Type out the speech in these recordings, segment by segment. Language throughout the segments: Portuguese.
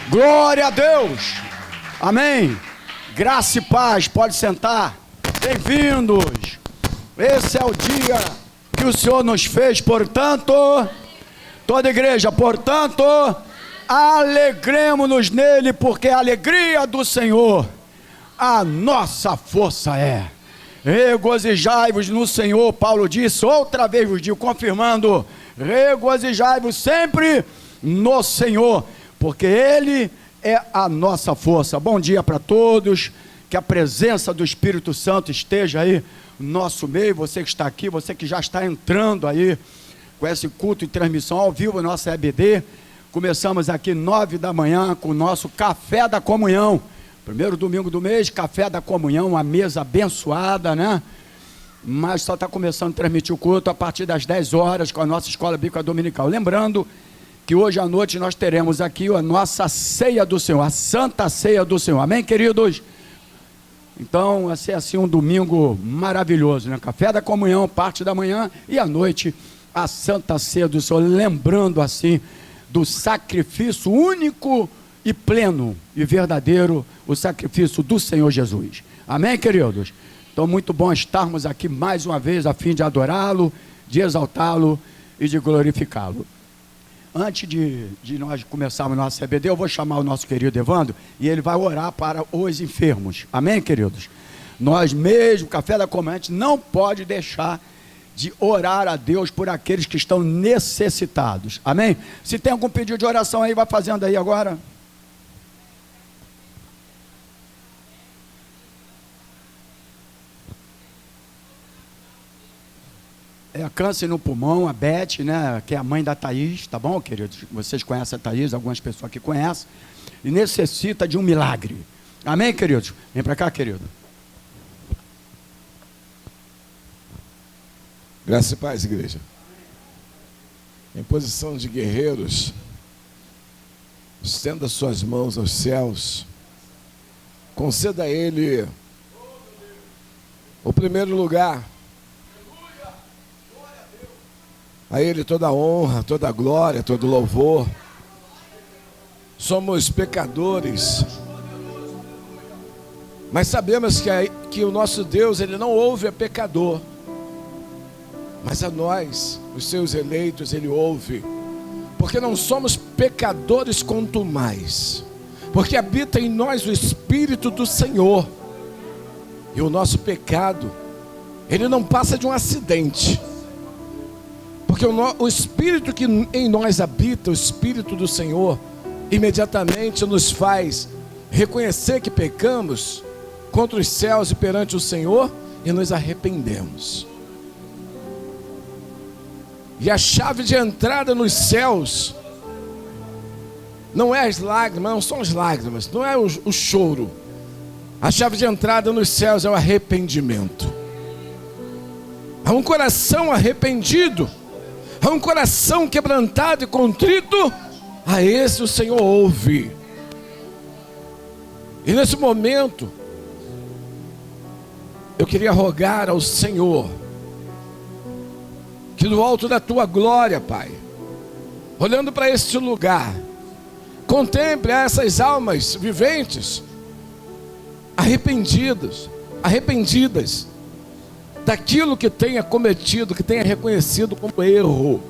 Glória a Deus. Amém. Graça e paz. Pode sentar. Bem-vindos. Esse é o dia que o Senhor nos fez, portanto, toda a igreja, portanto, alegremos-nos nele, porque a alegria do Senhor a nossa força é. Regozijai-vos no Senhor, Paulo disse, outra vez vos digo, confirmando, regozijai-vos sempre no Senhor, porque Ele é a nossa força. Bom dia para todos, que a presença do Espírito Santo esteja aí no nosso meio, você que está aqui, você que já está entrando aí com esse culto e transmissão ao vivo, nossa EBD. Começamos aqui 9 da manhã com o nosso Café da Comunhão, primeiro domingo do mês, Café da Comunhão, uma mesa abençoada, né? Mas só está começando a transmitir o culto a partir das 10 horas com a nossa Escola Bíblica Dominical. Lembrando que hoje à noite nós teremos aqui a nossa ceia do Senhor, a Santa Ceia do Senhor. Amém, queridos? Então, vai ser assim um domingo maravilhoso, né? Café da Comunhão, parte da manhã, e à noite a Santa Ceia do Senhor, lembrando assim do sacrifício único e pleno e verdadeiro, o sacrifício do Senhor Jesus. Amém, queridos? Então, muito bom estarmos aqui mais uma vez a fim de adorá-lo, de exaltá-lo e de glorificá-lo. Antes de nós começarmos nossa EBD, eu vou chamar o nosso querido Evandro e ele vai orar para os enfermos. Amém, queridos? Nós mesmo, Café da Comunhão, a gente não pode deixar de orar a Deus por aqueles que estão necessitados. Amém? Se tem algum pedido de oração aí, vai fazendo aí agora. É câncer no pulmão, a Beth, né, que é a mãe da Thaís, tá bom, queridos? Vocês conhecem a Thaís, algumas pessoas aqui conhecem, e necessita de um milagre. Amém, queridos? Vem para cá, querido. Graça e paz, igreja. Em posição de guerreiros, estenda suas mãos aos céus, conceda a Ele o primeiro lugar. A Ele toda a honra, toda a glória, todo o louvor. Somos pecadores, mas sabemos que o nosso Deus, Ele não ouve a pecador, mas a nós, os seus eleitos, Ele ouve, porque não somos pecadores quanto mais, porque habita em nós o Espírito do Senhor, e o nosso pecado, ele não passa de um acidente, porque o Espírito que em nós habita, o Espírito do Senhor, imediatamente nos faz reconhecer que pecamos contra os céus e perante o Senhor, e nos arrependemos. E a chave de entrada nos céus não é as lágrimas, não são as lágrimas, não é o choro. A chave de entrada nos céus é o arrependimento. Há um coração arrependido, há um coração quebrantado e contrito, a esse o Senhor ouve. E nesse momento, eu queria rogar ao Senhor, que do alto da tua glória, Pai, olhando para este lugar, contemple essas almas viventes, arrependidas daquilo que tenha cometido, que tenha reconhecido como erro,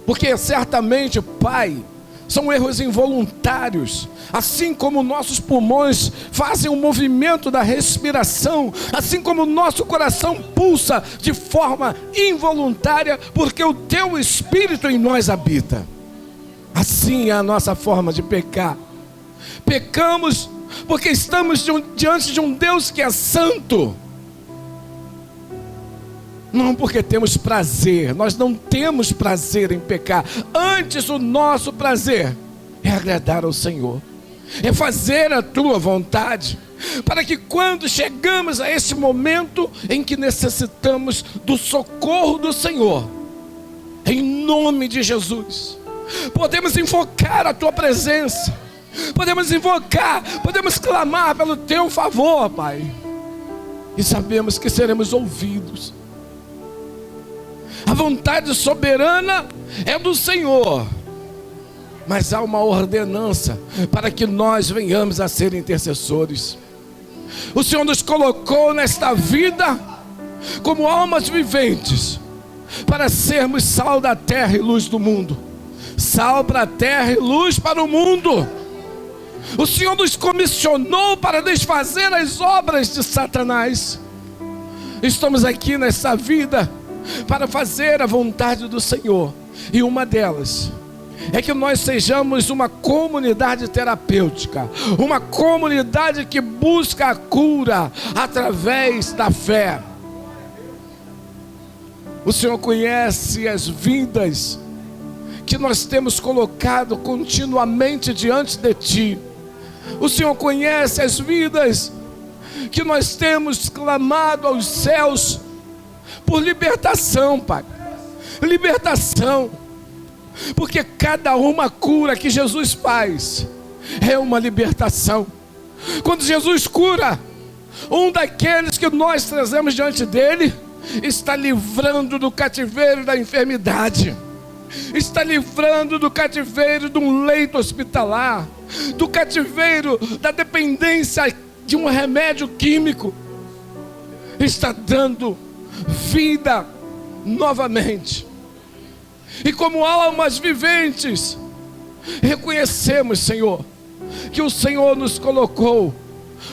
porque certamente, Pai, são erros involuntários, assim como nossos pulmões fazem o movimento da respiração, assim como o nosso coração pulsa de forma involuntária, porque o teu Espírito em nós habita. Assim é a nossa forma de pecar. Pecamos porque estamos diante de um Deus que é santo, não porque temos prazer. Nós não temos prazer em pecar. Antes, o nosso prazer é agradar ao Senhor, é fazer a tua vontade, para que quando chegamos a esse momento em que necessitamos do socorro do Senhor, em nome de Jesus, podemos invocar a tua presença, podemos invocar, podemos clamar pelo teu favor, Pai, e sabemos que seremos ouvidos. A vontade soberana é do Senhor, mas há uma ordenança para que nós venhamos a ser intercessores. O Senhor nos colocou nesta vida como almas viventes, para sermos sal da terra e luz do mundo. Sal para a terra e luz para o mundo. O Senhor nos comissionou para desfazer as obras de Satanás. Estamos aqui nessa vida para fazer a vontade do Senhor, e uma delas é que nós sejamos uma comunidade terapêutica, uma comunidade que busca a cura através da fé. O Senhor conhece as vidas que nós temos colocado continuamente diante de Ti. O Senhor conhece as vidas que nós temos clamado aos céus por libertação, Pai. Libertação. Porque cada uma cura que Jesus faz é uma libertação. Quando Jesus cura um daqueles que nós trazemos diante dele, está livrando do cativeiro da enfermidade, está livrando do cativeiro de um leito hospitalar, do cativeiro da dependência de um remédio químico, está dando vida novamente. E como almas viventes, reconhecemos, Senhor, que o Senhor nos colocou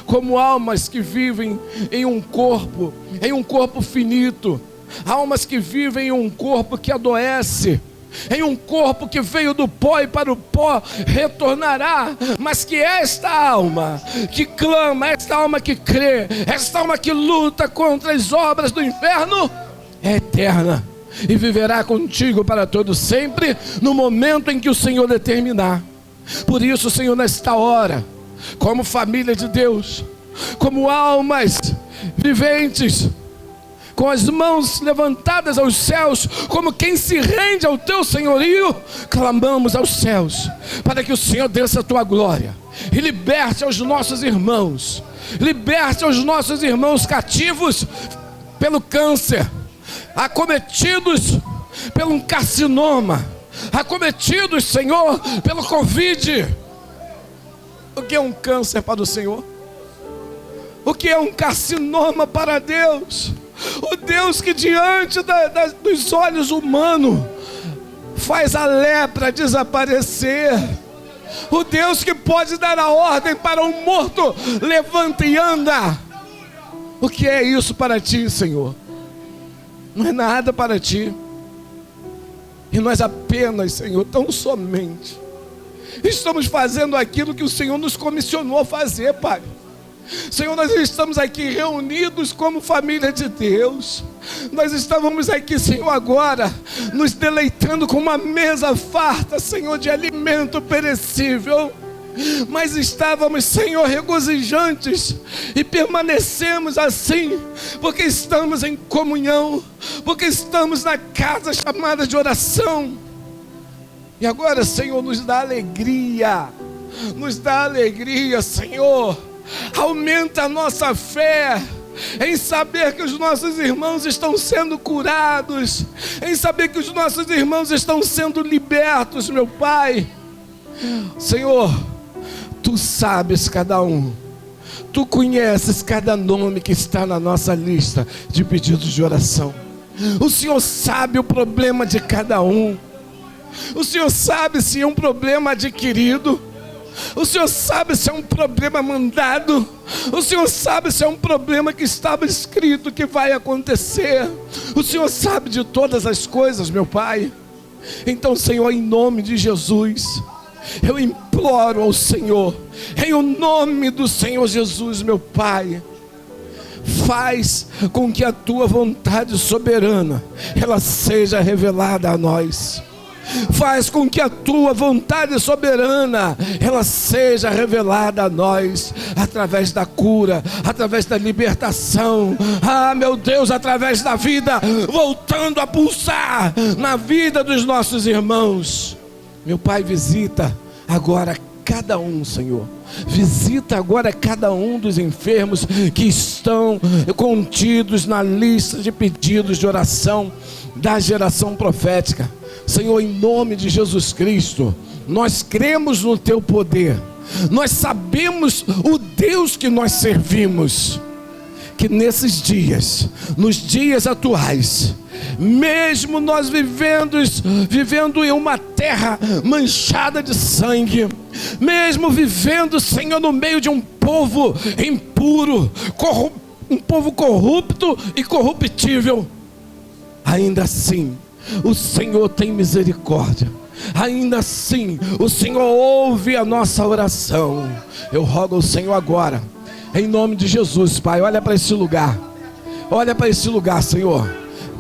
como almas que vivem em um corpo finito, almas que vivem em um corpo que adoece, em um corpo que veio do pó e para o pó retornará, mas que esta alma que clama, esta alma que crê, esta alma que luta contra as obras do inferno, é eterna e viverá contigo para todo sempre, no momento em que o Senhor determinar. Por isso, Senhor, nesta hora, como família de Deus, como almas viventes, com as mãos levantadas aos céus, como quem se rende ao teu senhorio, clamamos aos céus, para que o Senhor desça a tua glória, e liberte aos nossos irmãos, cativos pelo câncer, acometidos pelo carcinoma, acometidos, Senhor, pelo Covid. O que é um câncer para o Senhor? O que é um carcinoma para Deus? O Deus que diante dos olhos humanos faz a lepra desaparecer. O Deus que pode dar a ordem para um morto: levanta e anda. O que é isso para ti, Senhor? Não é nada para ti. E nós apenas, Senhor, tão somente estamos fazendo aquilo que o Senhor nos comissionou a fazer, Pai. Senhor, nós estamos aqui reunidos como família de Deus. Nós estávamos aqui, Senhor, agora nos deleitando com uma mesa farta, Senhor, de alimento perecível. Mas estávamos, Senhor, regozijantes, e permanecemos assim porque estamos em comunhão, porque estamos na casa chamada de oração. E agora, Senhor, nos dá alegria, Senhor. Aumenta a nossa fé em saber que os nossos irmãos estão sendo curados, em saber que os nossos irmãos estão sendo libertos, meu Pai. Senhor, Tu sabes cada um, Tu conheces cada nome que está na nossa lista de pedidos de oração. O Senhor sabe o problema de cada um. O Senhor sabe se é um problema adquirido. O Senhor sabe se é um problema mandado. O Senhor sabe se é um problema que estava escrito que vai acontecer. O Senhor sabe de todas as coisas, meu Pai. Então, Senhor, em nome de Jesus, eu imploro ao Senhor, em o nome do Senhor Jesus, meu Pai, faz com que a Tua vontade soberana, ela seja revelada a nós. Faz com que a Tua vontade soberana, ela seja revelada a nós, através da cura, através da libertação, meu Deus, através da vida voltando a pulsar na vida dos nossos irmãos. Meu Pai, visita agora cada um, Senhor. Visita agora cada um dos enfermos que estão contidos na lista de pedidos de oração da geração profética. Senhor, em nome de Jesus Cristo, nós cremos no teu poder, nós sabemos o Deus que nós servimos, que nesses dias, nos dias atuais, mesmo nós vivendo em uma terra manchada de sangue, mesmo vivendo, Senhor, no meio de um povo impuro, um povo corrupto e corruptível, ainda assim o Senhor tem misericórdia, ainda assim o Senhor ouve a nossa oração. Eu rogo ao Senhor agora, em nome de Jesus, Pai, olha para esse lugar, Senhor,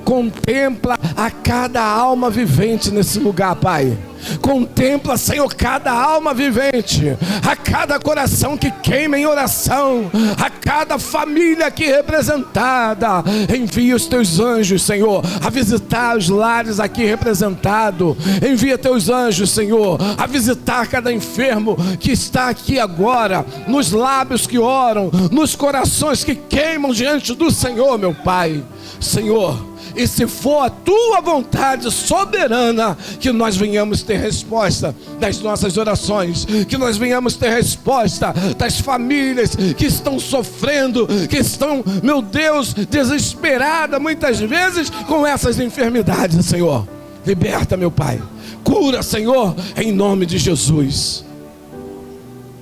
contempla a cada alma vivente nesse lugar, Pai. Contempla, Senhor, cada alma vivente, a cada coração que queima em oração, a cada família aqui representada. Envia os teus anjos, Senhor, a visitar os lares aqui representados. Envia teus anjos, Senhor, a visitar cada enfermo que está aqui agora, nos lábios que oram, nos corações que queimam diante do Senhor, meu Pai. Senhor, e se for a tua vontade soberana, que nós venhamos ter resposta das nossas orações, que nós venhamos ter resposta das famílias que estão sofrendo, que estão, meu Deus, desesperadas muitas vezes com essas enfermidades, Senhor. Liberta, meu Pai, cura, Senhor, em nome de Jesus.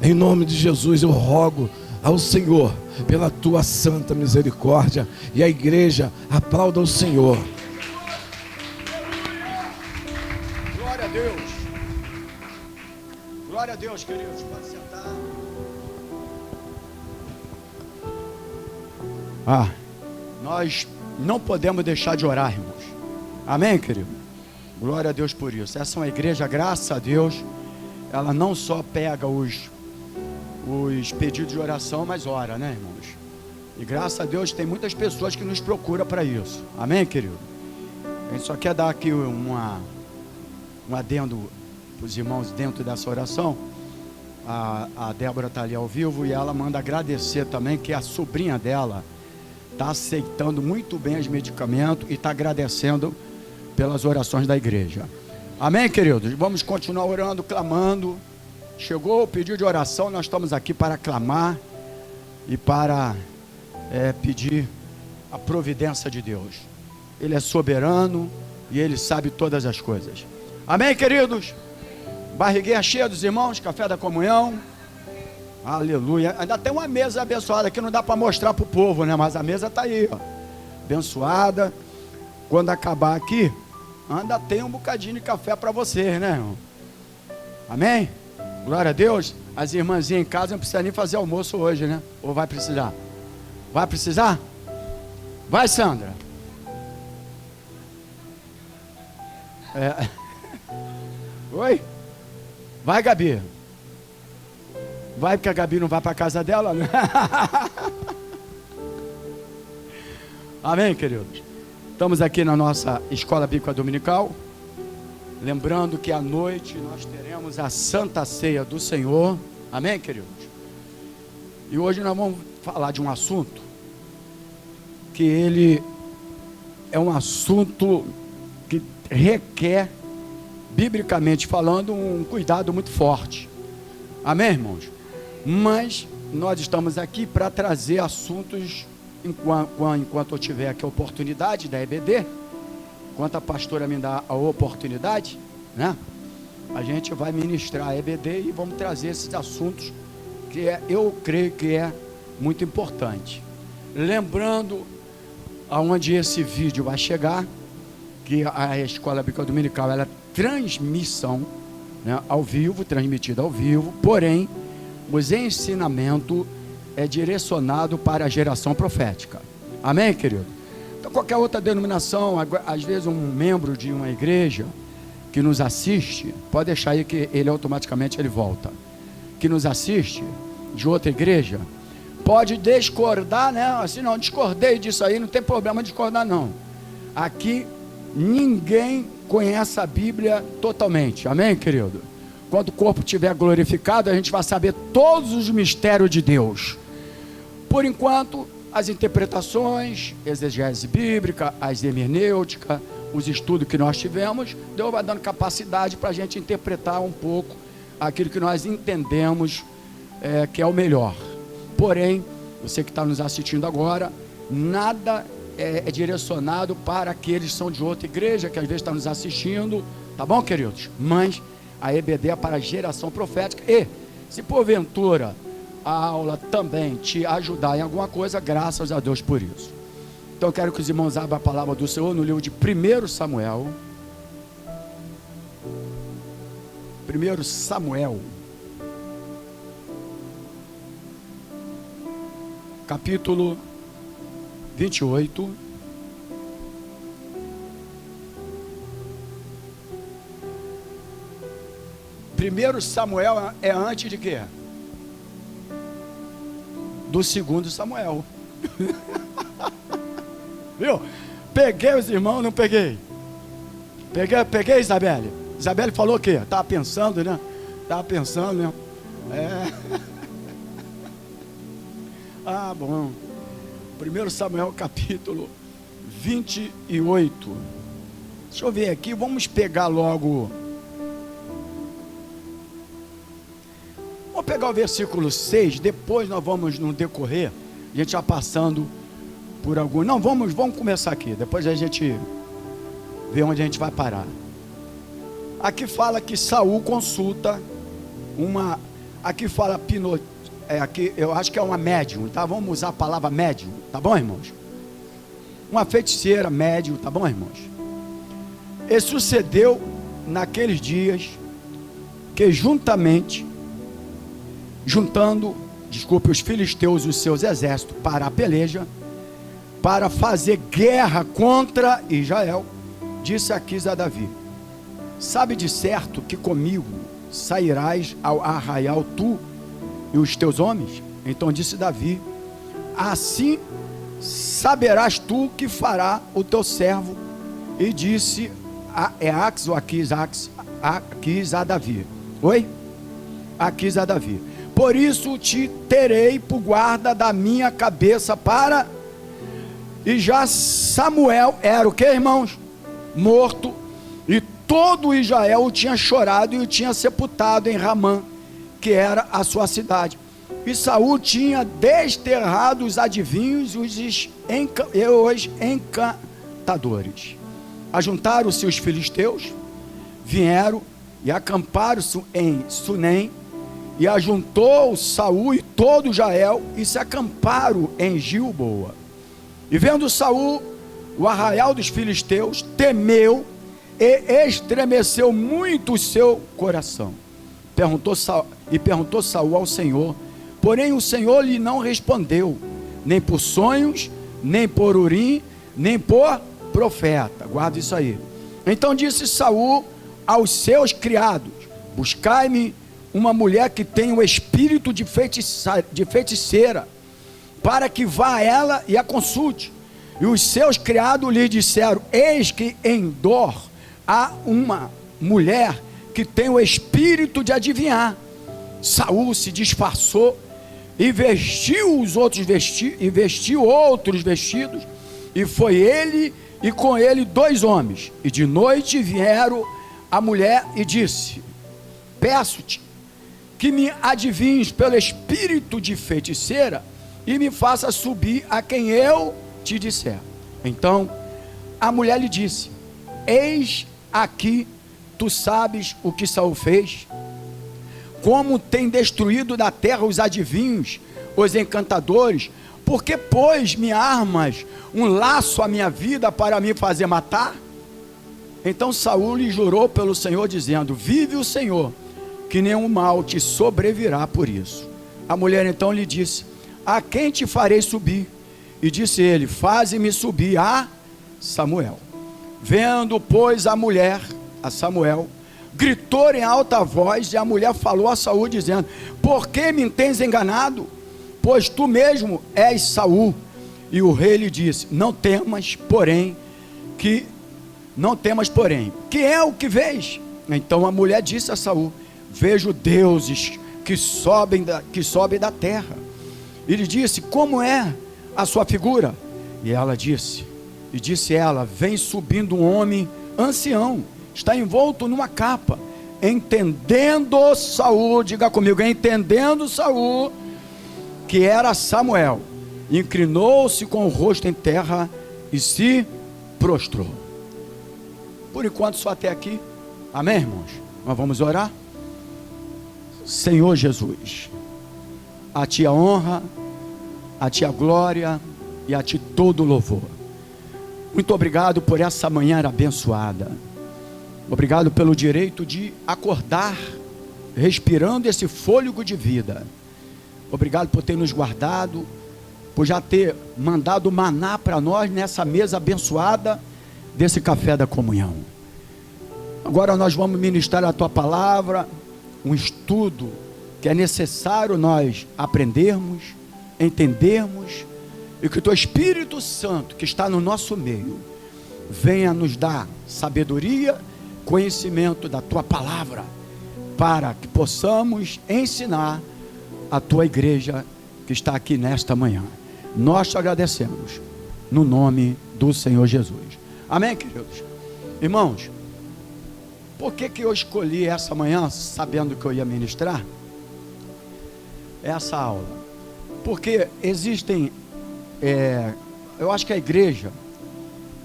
Em nome de Jesus eu rogo ao Senhor pela tua santa misericórdia, e a igreja aplauda o Senhor. Glória a Deus. Glória a Deus, queridos. Pode sentar. Nós não podemos deixar de orar, irmãos. Amém, querido? Glória a Deus por isso. Essa é uma igreja, graças a Deus, ela não só pega os pedidos de oração, mas ora, né, irmãos? E graças a Deus tem muitas pessoas que nos procuram para isso. Amém, querido? A gente só quer dar aqui um adendo para os irmãos dentro dessa oração. A Débora está ali ao vivo e ela manda agradecer também que a sobrinha dela está aceitando muito bem os medicamentos e está agradecendo pelas orações da igreja. Amém, queridos? Vamos continuar orando, clamando. Chegou o pedido de oração, nós estamos aqui para clamar e para pedir a providência de Deus. Ele é soberano e Ele sabe todas as coisas. Amém, queridos? Barriguinha cheia dos irmãos, café da comunhão. Aleluia. Ainda tem uma mesa abençoada que não dá para mostrar para o povo, né? Mas a mesa está aí, ó, abençoada. Quando acabar aqui, ainda tem um bocadinho de café para vocês, né, irmão? Amém? Glória a Deus. As irmãzinhas em casa não precisam nem fazer almoço hoje, né? Ou vai precisar? Vai precisar? Vai, Sandra. Oi? Vai, Gabi. Vai, porque a Gabi não vai para a casa dela, né? Amém, queridos? Estamos aqui na nossa escola bíblica dominical. Lembrando que à noite nós teremos a Santa Ceia do Senhor. Amém, queridos? E hoje nós vamos falar de um assunto que ele é um assunto que requer, biblicamente falando, um cuidado muito forte. Amém, irmãos? Mas nós estamos aqui para trazer assuntos, enquanto eu tiver aqui a oportunidade da EBD, enquanto a pastora me dá a oportunidade, né? A gente vai ministrar a EBD e vamos trazer esses assuntos que eu creio que é muito importante. Lembrando aonde esse vídeo vai chegar, que a Escola Bíblica Dominical ela é transmissão, né, ao vivo, transmitida ao vivo, porém os ensinamentos é direcionado para a geração profética. Amém, querido? Então, qualquer outra denominação, às vezes um membro de uma igreja que nos assiste, pode deixar aí que ele automaticamente ele volta, que nos assiste de outra igreja, pode discordar, né? Assim, não, discordei disso aí, não tem problema discordar não. Aqui ninguém conhece a Bíblia totalmente, amém, querido? Quando o corpo estiver glorificado, a gente vai saber todos os mistérios de Deus. Por enquanto, as interpretações, exegese bíblica, as hermenêutica, os estudos que nós tivemos, Deus vai dando capacidade para a gente interpretar um pouco aquilo que nós entendemos que é o melhor. Porém, você que está nos assistindo agora, nada é direcionado para aqueles que são de outra igreja, que às vezes estão nos assistindo, tá bom, queridos? Mas a EBD é para a geração profética. E se porventura a aula também te ajudar em alguma coisa, graças a Deus por isso. Então eu quero que os irmãos abram a palavra do Senhor no livro de 1 Samuel. 1 Samuel, capítulo 28. Primeiro Samuel é antes de quê? Do segundo Samuel. Viu? Peguei os irmãos, não peguei? Peguei, Isabelle. Isabelle falou o quê? Estava pensando, né? Ah, bom. 1 Samuel capítulo 28. Deixa eu ver aqui, vamos pegar logo. Vamos pegar o versículo 6, depois nós vamos no decorrer, a gente já passando por algum. Não, vamos começar aqui, depois a gente vê onde a gente vai parar. Aqui fala que Saul consulta uma. Aqui fala aqui, eu acho que é uma médium, tá? Vamos usar a palavra médium, tá bom, irmãos? Uma feiticeira médium, tá bom, irmãos? E sucedeu naqueles dias que juntando os filisteus e os seus exércitos para a peleja, para fazer guerra contra Israel, disse Aquis a Davi: sabe de certo que comigo sairás ao arraial tu e os teus homens? Então disse Davi: assim saberás tu que fará o teu servo. E disse Aquis a Davi: oi? Aquis a Davi: por isso te terei por guarda da minha cabeça para... E já Samuel era o que, irmãos? Morto, e todo Israel o tinha chorado e o tinha sepultado em Ramã, que era a sua cidade. E Saul tinha desterrado os adivinhos e os encantadores. Ajuntaram-se os filisteus, vieram e acamparam-se em Sunem, e ajuntou Saul e todo Israel e se acamparam em Gilboa. E vendo Saul o arraial dos filisteus, temeu e estremeceu muito o seu coração. Perguntou Saul ao Senhor, porém o Senhor lhe não respondeu, nem por sonhos, nem por Urim, nem por profeta. Guarda isso aí. Então disse Saul aos seus criados: buscai-me uma mulher que tenha o espírito de feiticeira, para que vá a ela e a consulte. E os seus criados lhe disseram: eis que em Dor há uma mulher que tem o espírito de adivinhar. Saul se disfarçou e vestiu outros vestidos, e foi ele e com ele 2 homens. E de noite vieram a mulher e disse: peço-te que me adivinhes pelo espírito de feiticeira e me faça subir a quem eu te disser. Então a mulher lhe disse: eis aqui, tu sabes o que Saul fez, como tem destruído da terra os adivinhos, os encantadores. Porque pois me armas um laço à minha vida para me fazer matar? Então Saul lhe jurou pelo Senhor, dizendo: vive o Senhor, que nenhum mal te sobrevirá por isso. A mulher então lhe disse: a quem te farei subir? E disse ele: faze-me subir a Samuel. Vendo, pois, a mulher a Samuel, gritou em alta voz, e a mulher falou a Saul, dizendo: por que me tens enganado? Pois tu mesmo és Saul. E o rei lhe disse: não temas, porém, que é o que vês? Então a mulher disse a Saul: vejo deuses que sobem da terra. Ele disse: como é a sua figura? E ela disse: E disse ela: vem subindo um homem ancião, está envolto numa capa. Entendendo Saul, diga comigo, entendendo Saul, que era Samuel, inclinou-se com o rosto em terra e se prostrou. Por enquanto só até aqui. Amém, irmãos? Nós vamos orar. Senhor Jesus, a Ti a honra, a Ti a glória e a Ti todo o louvor. Muito obrigado por essa manhã abençoada. Obrigado pelo direito de acordar, respirando esse fôlego de vida. Obrigado por ter nos guardado, por já ter mandado maná para nós nessa mesa abençoada desse café da comunhão. Agora nós vamos ministrar a Tua palavra, um estudo que é necessário nós aprendermos, entendermos, e que o Teu Espírito Santo, que está no nosso meio, venha nos dar sabedoria, conhecimento da Tua palavra, para que possamos ensinar a Tua igreja que está aqui nesta manhã. Nós te agradecemos, no nome do Senhor Jesus. Amém, queridos? Irmãos, por que eu escolhi essa manhã, sabendo que eu ia ministrar essa aula? Porque existem, eu acho que a igreja,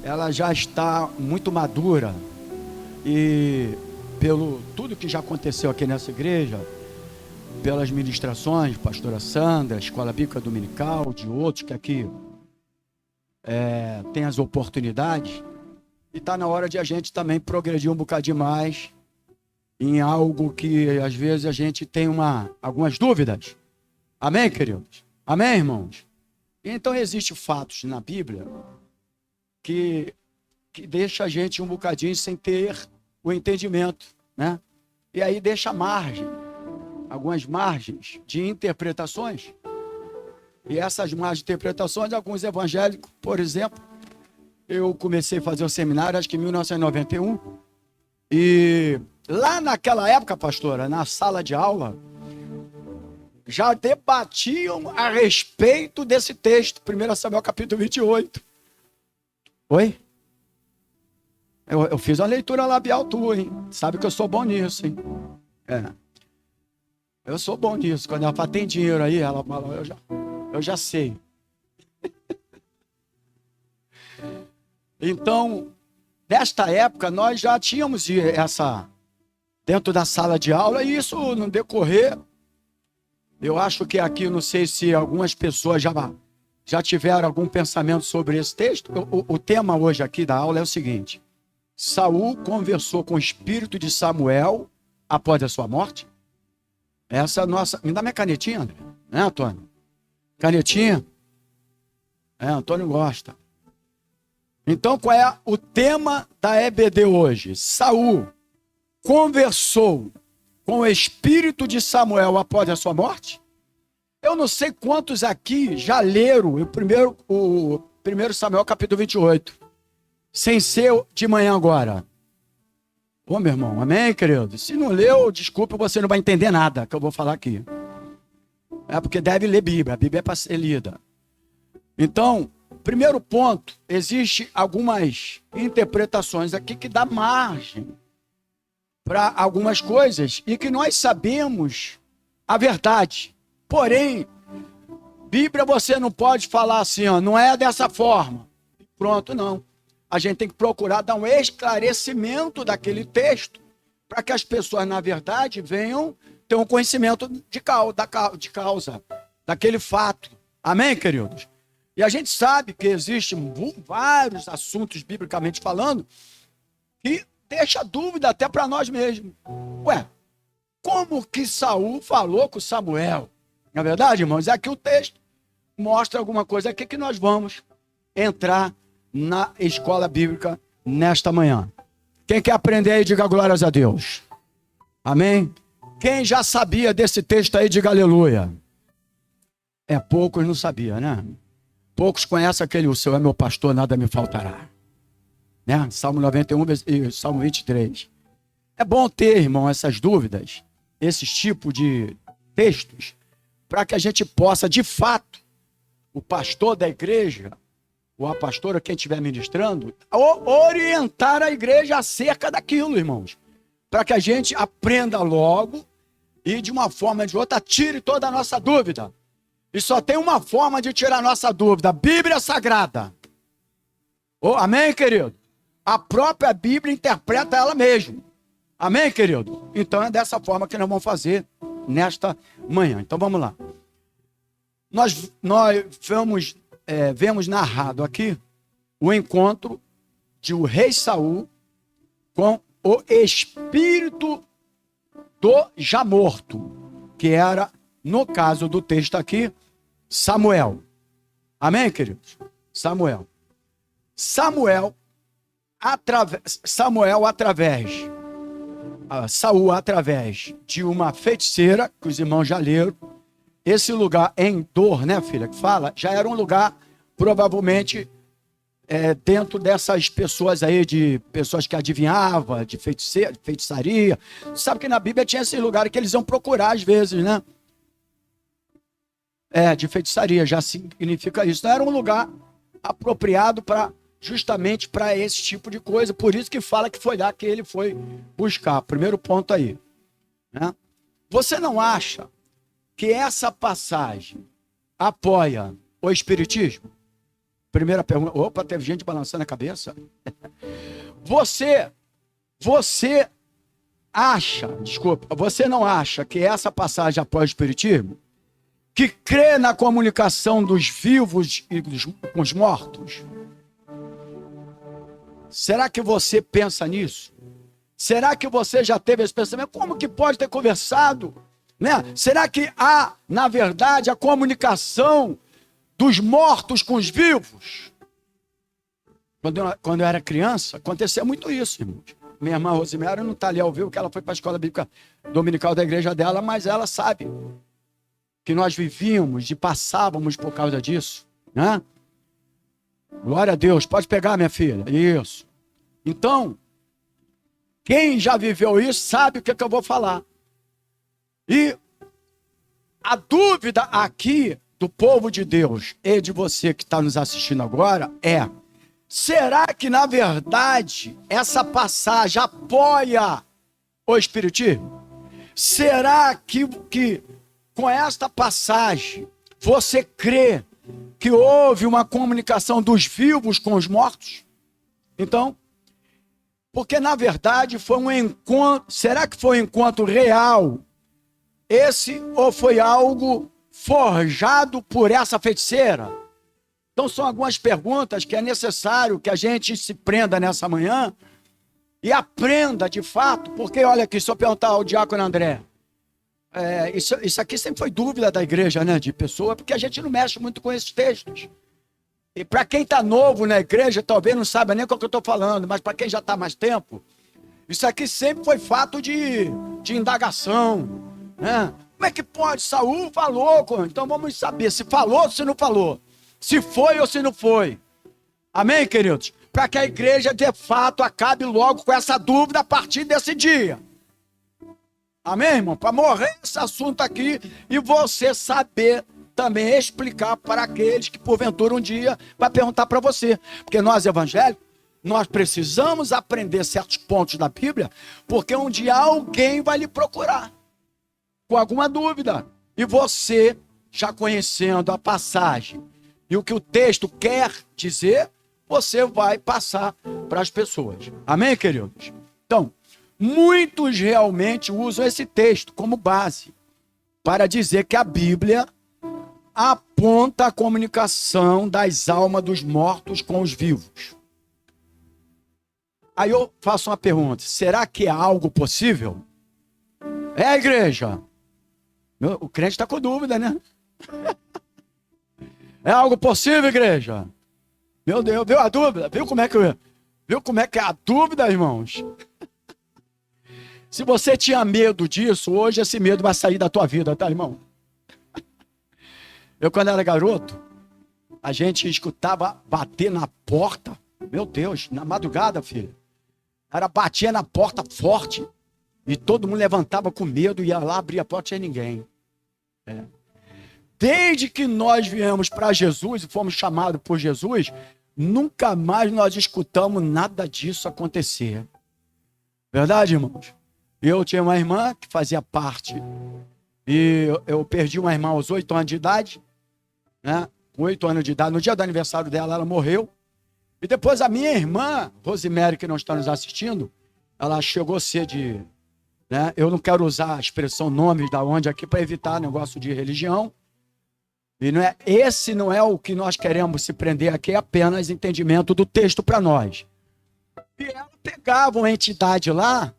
ela já está muito madura, e pelo tudo que já aconteceu aqui nessa igreja, pelas ministrações, pastora Sandra, Escola Bíblica Dominical, de outros que aqui tem as oportunidades, e está na hora de a gente também progredir um bocadinho mais em algo que às vezes a gente tem algumas dúvidas. Amém, queridos? Amém, irmãos? Então existem fatos na Bíblia que deixa a gente um bocadinho sem ter o entendimento, né? E aí deixa algumas margens de interpretações. E essas margens de interpretações, alguns evangélicos, por exemplo, eu comecei a fazer o seminário, acho que em 1991, e lá naquela época, pastora, na sala de aula, já debatiam a respeito desse texto, 1 Samuel capítulo 28. Oi? Eu fiz uma leitura labial tua, hein? Sabe que eu sou bom nisso, hein? Eu sou bom nisso. Quando ela fala, tem dinheiro aí, ela fala, eu já sei. Então, nesta época, nós já tínhamos dentro da sala de aula, e isso no decorrer, eu acho que aqui, não sei se algumas pessoas já tiveram algum pensamento sobre esse texto. O tema hoje aqui da aula é o seguinte: Saul conversou com o espírito de Samuel após a sua morte. Essa nossa... Me dá minha canetinha, André. Né, Antônio? Canetinha? Antônio gosta. Então, qual é o tema da EBD hoje? Saul conversou com o espírito de Samuel após a sua morte? Eu não sei quantos aqui já leram o primeiro Samuel capítulo 28, sem ser de manhã agora. Ô, meu irmão, amém, querido? Se não leu, desculpa, você não vai entender nada que eu vou falar aqui. Porque deve ler Bíblia, a Bíblia é para ser lida. Então, primeiro ponto, existe algumas interpretações aqui que dá margem para algumas coisas e que nós sabemos a verdade. Porém, Bíblia você não pode falar assim, não é dessa forma. Pronto, não. A gente tem que procurar dar um esclarecimento daquele texto para que as pessoas, na verdade, venham ter um conhecimento de causa, daquele fato. Amém, queridos? E a gente sabe que existem vários assuntos, biblicamente falando, que deixa dúvida até para nós mesmos. Como que Saul falou com Samuel? Na verdade, irmãos, aqui o texto mostra alguma coisa aqui que nós vamos entrar na escola bíblica nesta manhã. Quem quer aprender aí, diga glórias a Deus. Amém? Quem já sabia desse texto aí, diga aleluia. Poucos não sabiam, né? Poucos conhecem aquele, o Senhor é meu pastor, nada me faltará. Né? Salmo 91 e Salmo 23. É bom ter, irmão, essas dúvidas, esses tipos de textos, para que a gente possa, de fato, o pastor da igreja, ou a pastora, quem estiver ministrando, orientar a igreja acerca daquilo, irmãos. Para que a gente aprenda logo e, de uma forma ou de outra, tire toda a nossa dúvida. E só tem uma forma de tirar a nossa dúvida: a Bíblia Sagrada. Oh, amém, querido? A própria Bíblia interpreta ela mesma. Amém, querido? Então é dessa forma que nós vamos fazer nesta manhã. Então vamos lá. Nós vemos narrado aqui o encontro de o rei Saul com o espírito do já morto, que era, no caso do texto aqui, Samuel. Amém, queridos? Saul, através de uma feiticeira, que os irmãos já leram, esse lugar em Dor, né, filha, que fala, já era um lugar, provavelmente, dentro dessas pessoas aí, de pessoas que adivinhavam, de feitiçaria. Sabe que na Bíblia tinha esse lugar que eles iam procurar às vezes, né? De feitiçaria, já significa isso. Não era um lugar apropriado justamente para esse tipo de coisa. Por isso que fala que foi lá que ele foi buscar. Primeiro ponto aí, né? Você não acha que essa passagem apoia o espiritismo? Primeira pergunta. Opa, teve gente balançando a cabeça. Você não acha que essa passagem apoia o espiritismo? Que crê na comunicação dos vivos e com os mortos? Será que você pensa nisso? Será que você já teve esse pensamento? Como que pode ter conversado? Né? Será que há, na verdade, a comunicação dos mortos com os vivos? Quando eu era criança, acontecia muito isso, irmãos. Minha irmã Rosemary não está ali ao vivo, que ela foi para a escola bíblica dominical da igreja dela, mas ela sabe que nós vivíamos e passávamos por causa disso, né? Glória a Deus. Pode pegar, minha filha. Isso. Então, quem já viveu isso sabe o que eu vou falar. E a dúvida aqui do povo de Deus e de você que está nos assistindo agora é: será que, na verdade, essa passagem apoia o espiritismo? Será que com esta passagem você crê que houve uma comunicação dos vivos com os mortos? Então, porque na verdade foi um encontro. Será que foi um encontro real? Ou foi algo forjado por essa feiticeira? Então são algumas perguntas que é necessário que a gente se prenda nessa manhã e aprenda de fato, porque olha aqui, se eu perguntar ao diácono André, isso aqui sempre foi dúvida da igreja, né, de pessoa, porque a gente não mexe muito com esses textos. E para quem está novo na igreja, talvez não saiba nem o que eu estou falando, mas para quem já está mais tempo, isso aqui sempre foi fato de indagação, né? Como é que pode? Saul falou, então vamos saber se falou ou se não falou, se foi ou se não foi. Amém, queridos? Para que a igreja de fato acabe logo com essa dúvida a partir desse dia. Amém, irmão? Para morrer esse assunto aqui e você saber também explicar para aqueles que porventura um dia vai perguntar para você. Porque nós evangélicos, nós precisamos aprender certos pontos da Bíblia, porque um dia alguém vai lhe procurar com alguma dúvida. E você, já conhecendo a passagem e o que o texto quer dizer, você vai passar para as pessoas. Amém, queridos? Então, muitos realmente usam esse texto como base para dizer que a Bíblia aponta a comunicação das almas dos mortos com os vivos. Aí eu faço uma pergunta: será que é algo possível? Igreja? O crente está com dúvida, né? É algo possível, igreja? Meu Deus, viu a dúvida? Viu como é que é a dúvida, irmãos? Se você tinha medo disso, hoje esse medo vai sair da tua vida, tá, irmão? Eu, quando era garoto, a gente escutava bater na porta. Meu Deus, na madrugada, filho. Batia na porta forte. E todo mundo levantava com medo, ia lá, abria a porta, sem ninguém. Desde que nós viemos para Jesus e fomos chamados por Jesus, nunca mais nós escutamos nada disso acontecer. Verdade, irmãos? Eu tinha uma irmã que fazia parte, e eu perdi uma irmã aos 8 anos de idade, né? Com 8 anos de idade, no dia do aniversário dela, ela morreu. E depois a minha irmã, Rosemary, que não está nos assistindo, ela chegou a ser de... né? Eu não quero usar a expressão nomes da onde aqui para evitar negócio de religião. E esse não é o que nós queremos se prender aqui, é apenas entendimento do texto para nós. E ela pegava uma entidade lá,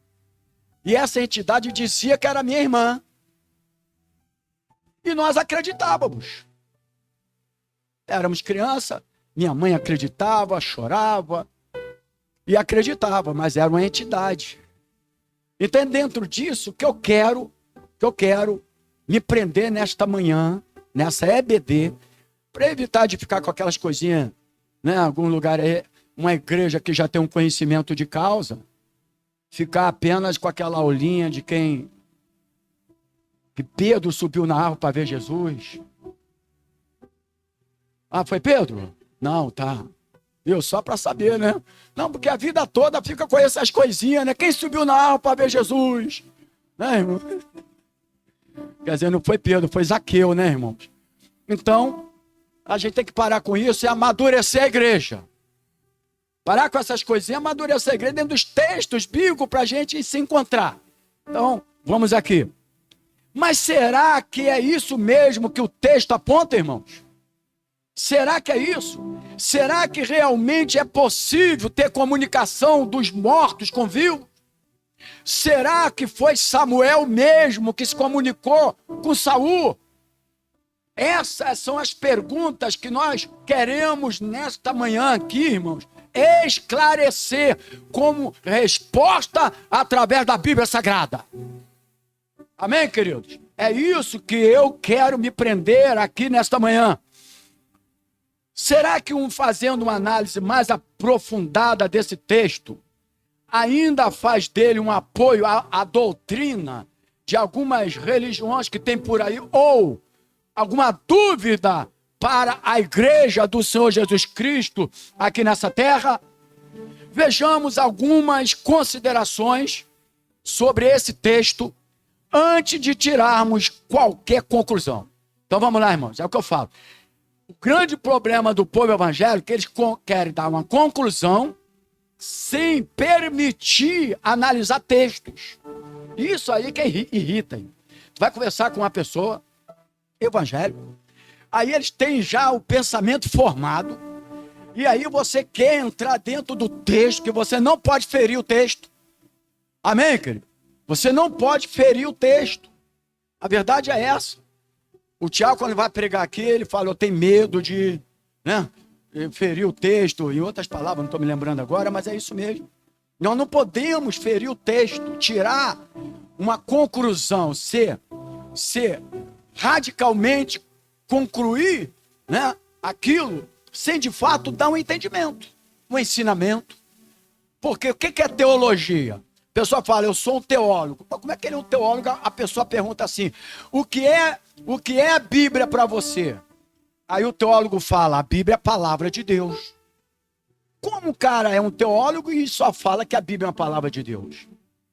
e essa entidade dizia que era minha irmã. E nós acreditávamos. Éramos criança, minha mãe acreditava, chorava, e acreditava, mas era uma entidade. Então, dentro disso, que eu quero me prender nesta manhã, nessa EBD, para evitar de ficar com aquelas coisinhas, né? Algum lugar aí, uma igreja que já tem um conhecimento de causa, ficar apenas com aquela aulinha de que Pedro subiu na árvore para ver Jesus. Ah, foi Pedro? Não, tá. Viu? Só para saber, né? Não, porque a vida toda fica com essas coisinhas, né? Quem subiu na árvore para ver Jesus? Né, irmão? Quer dizer, não foi Pedro, foi Zaqueu, né, irmãos? Então, a gente tem que parar com isso e amadurecer a igreja. Parar com essas coisinhas, amadurecer a igreja dentro dos textos bíblicos para a gente se encontrar. Então, vamos aqui. Mas será que é isso mesmo que o texto aponta, irmãos? Será que é isso? Será que realmente é possível ter comunicação dos mortos com vivos? Será que foi Samuel mesmo que se comunicou com Saul? Essas são as perguntas que nós queremos nesta manhã aqui, irmãos, esclarecer como resposta através da Bíblia Sagrada. Amém, queridos? É isso que eu quero me prender aqui nesta manhã. Será que fazendo uma análise mais aprofundada desse texto, ainda faz dele um apoio à doutrina de algumas religiões que tem por aí, ou alguma dúvida para a igreja do Senhor Jesus Cristo aqui nessa terra? Vejamos algumas considerações sobre esse texto antes de tirarmos qualquer conclusão. Então vamos lá, irmãos, é o que eu falo. O grande problema do povo evangélico é que eles querem dar uma conclusão sem permitir analisar textos. Isso aí que irrita. Tu vai conversar com uma pessoa evangélica, aí eles têm já o pensamento formado, e aí você quer entrar dentro do texto, que você não pode ferir o texto. Amém, querido? Você não pode ferir o texto. A verdade é essa. O Tiago, quando vai pregar aqui, ele fala, eu tenho medo de, né, ferir o texto, em outras palavras, não estou me lembrando agora, mas é isso mesmo. Nós não podemos ferir o texto, tirar uma conclusão, ser radicalmente concluir, né, aquilo, sem de fato dar um entendimento, um ensinamento. Porque o que é teologia? A pessoa fala, eu sou um teólogo. Como é que ele é um teólogo? A pessoa pergunta assim, o que é a Bíblia para você? Aí o teólogo fala, a Bíblia é a palavra de Deus. Como o cara é um teólogo e só fala que a Bíblia é uma palavra de Deus?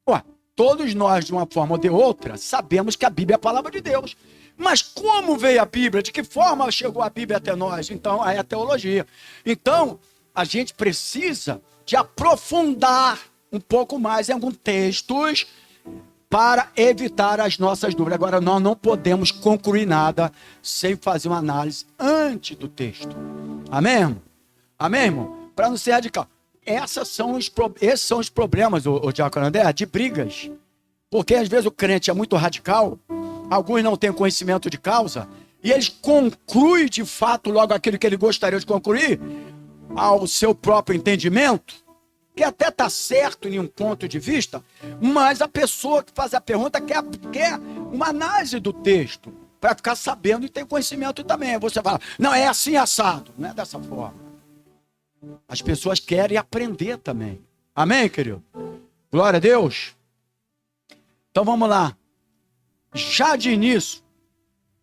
Ué, todos nós, de uma forma ou de outra, sabemos que a Bíblia é a palavra de Deus. Mas como veio a Bíblia? De que forma chegou a Bíblia até nós? Então, aí é a teologia. Então, a gente precisa de aprofundar um pouco mais em alguns textos para evitar as nossas dúvidas. Agora, nós não podemos concluir nada sem fazer uma análise antes do texto. Amém, irmão? Amém, irmão? Para não ser radical. Esses são os problemas, o Diácono André, de brigas. Porque às vezes o crente é muito radical, alguns não têm conhecimento de causa, e eles concluem de fato logo aquilo que ele gostaria de concluir, ao seu próprio entendimento, que até está certo em um ponto de vista, mas a pessoa que faz a pergunta quer uma análise do texto, para ficar sabendo e ter conhecimento também. Aí você fala, não, é assim assado, não é dessa forma. As pessoas querem aprender também. Amém, querido? Glória a Deus. Então vamos lá. Já de início,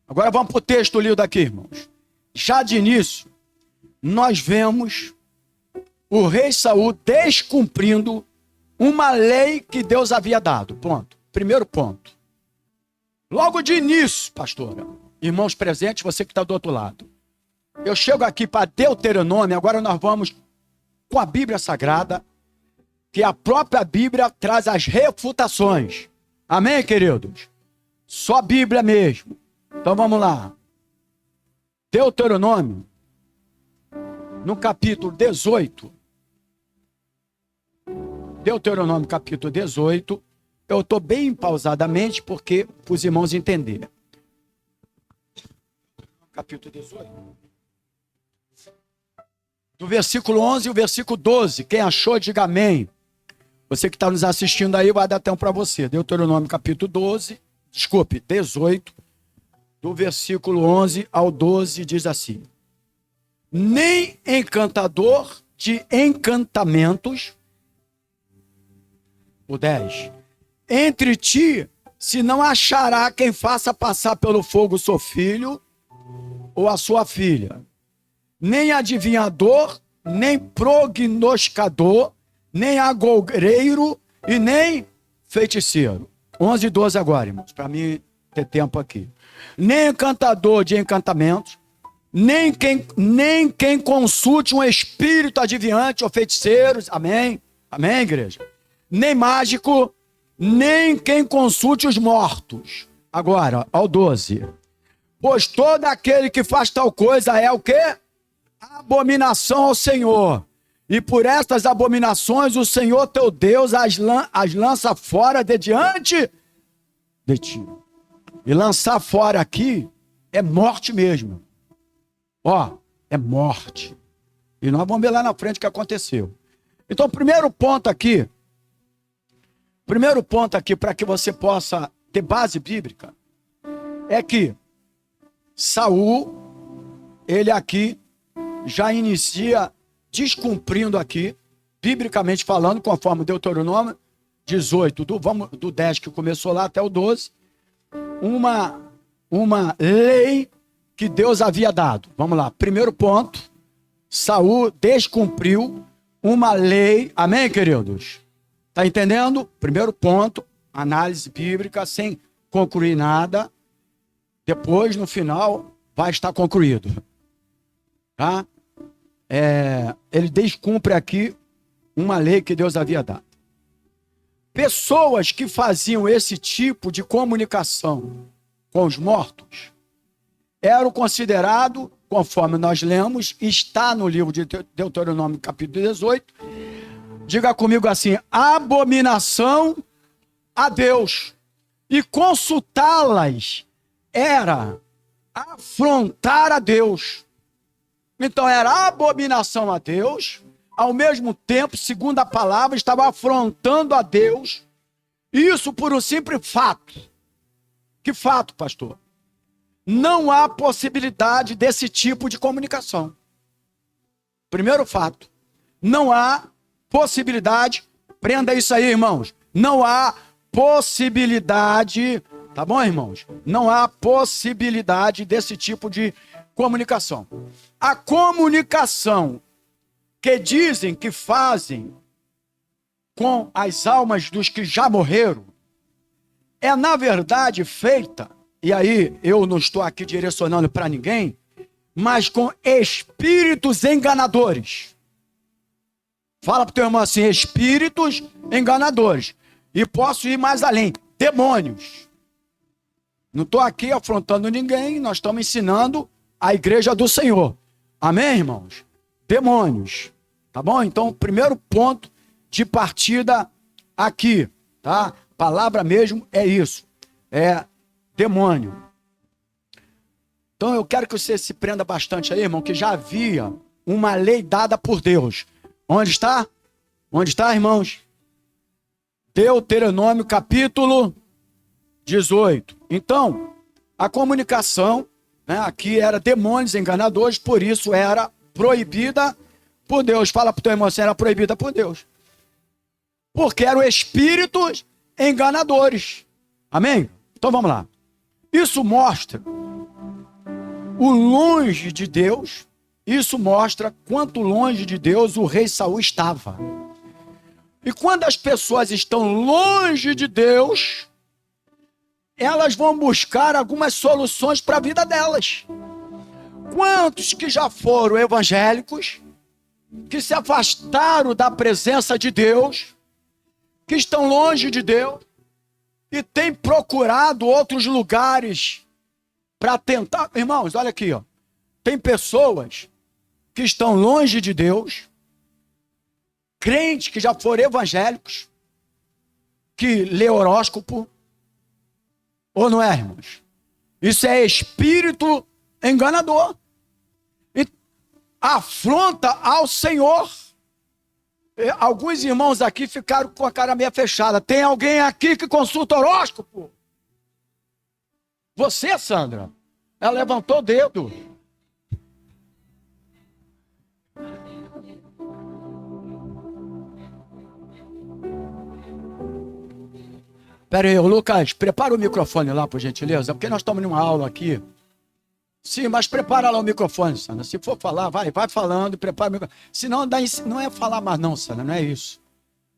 agora vamos para o texto lido aqui, irmãos. Já de início, nós vemos o rei Saul descumprindo uma lei que Deus havia dado. Ponto. Primeiro ponto. Logo de início, pastora, irmãos presentes, você que está do outro lado. Eu chego aqui para Deuteronômio, agora nós vamos com a Bíblia Sagrada, que a própria Bíblia traz as refutações. Amém, queridos? Só a Bíblia mesmo. Então vamos lá. Deuteronômio, no capítulo 18. Deuteronômio, capítulo 18. Eu estou bem pausadamente, porque para os irmãos entenderem. Capítulo 18. Do versículo 11 e o versículo 12. Quem achou, diga amém. Você que está nos assistindo aí, vai dar tempo para você. Deuteronômio, capítulo 18. Do versículo 11 ao 12, diz assim: nem encantador de encantamentos, o 10, entre ti se não achará quem faça passar pelo fogo seu filho ou a sua filha, nem adivinhador, nem prognosticador, nem agoureiro e nem feiticeiro. 11 e 12 agora, irmãos, para mim ter tempo aqui. Nem encantador de encantamentos, nem quem consulte um espírito adivinhante ou feiticeiros, amém? Amém, igreja? Nem mágico, nem quem consulte os mortos. Agora, ao 12. Pois todo aquele que faz tal coisa é o quê? Abominação ao Senhor. E por estas abominações o Senhor teu Deus as lança fora de diante de ti. E lançar fora aqui é morte mesmo. Ó, é morte. E nós vamos ver lá na frente o que aconteceu. Então, primeiro ponto aqui para que você possa ter base bíblica, é que Saul, ele aqui já inicia descumprindo aqui, biblicamente falando, conforme Deuteronômio 18, do 10 que começou lá até o 12, uma lei que Deus havia dado. Vamos lá, primeiro ponto, Saul descumpriu uma lei, amém, queridos? Tá entendendo? Primeiro ponto, análise bíblica, sem concluir nada, depois, no final, vai estar concluído. Tá? Ele descumpre aqui uma lei que Deus havia dado. Pessoas que faziam esse tipo de comunicação com os mortos eram considerados, conforme nós lemos, está no livro de Deuteronômio, capítulo 18, diga comigo assim, abominação a Deus. E consultá-las era afrontar a Deus. Então era abominação a Deus, ao mesmo tempo, segundo a palavra, estava afrontando a Deus. Isso por um simples fato. Que fato, pastor? Não há possibilidade desse tipo de comunicação. Primeiro fato. Não há possibilidade, prenda isso aí, irmãos. Não há possibilidade, tá bom, irmãos? Não há possibilidade desse tipo de comunicação. A comunicação que dizem que fazem com as almas dos que já morreram é, na verdade, feita, e aí eu não estou aqui direcionando para ninguém, mas com espíritos enganadores. Fala para o teu irmão assim, espíritos enganadores. E posso ir mais além, demônios. Não estou aqui afrontando ninguém, nós estamos ensinando a igreja do Senhor. Amém, irmãos? Demônios. Tá bom? Então, o primeiro ponto de partida aqui, tá? A palavra mesmo é isso. É demônio. Então, eu quero que você se prenda bastante aí, irmão, que já havia uma lei dada por Deus. Onde está? Onde está, irmãos? Deuteronômio, capítulo 18. Então, a comunicação, né, aqui era demônios enganadores, por isso era proibida por Deus. Fala para o teu irmão, assim, era proibida por Deus. Porque eram espíritos enganadores. Amém? Então vamos lá. Isso mostra o longe de Deus, Isso mostra quanto longe de Deus o rei Saul estava. E quando as pessoas estão longe de Deus, elas vão buscar algumas soluções para a vida delas. Quantos que já foram evangélicos, que se afastaram da presença de Deus, que estão longe de Deus, e têm procurado outros lugares para tentar... Irmãos, olha aqui, ó. Tem pessoas que estão longe de Deus, crentes que já foram evangélicos, que lê horóscopo, ou não é, irmãos? Isso é espírito enganador. E afronta ao Senhor. Alguns irmãos aqui ficaram com a cara meio fechada. Tem alguém aqui que consulta horóscopo? Você, Sandra? Ela levantou o dedo. Pera aí, Lucas, prepara o microfone lá, por gentileza, porque nós estamos numa aula aqui. Sim, mas prepara lá o microfone, Sandra. Se for falar, vai falando, prepara o microfone. Senão não é falar mais não, Sandra, não é isso.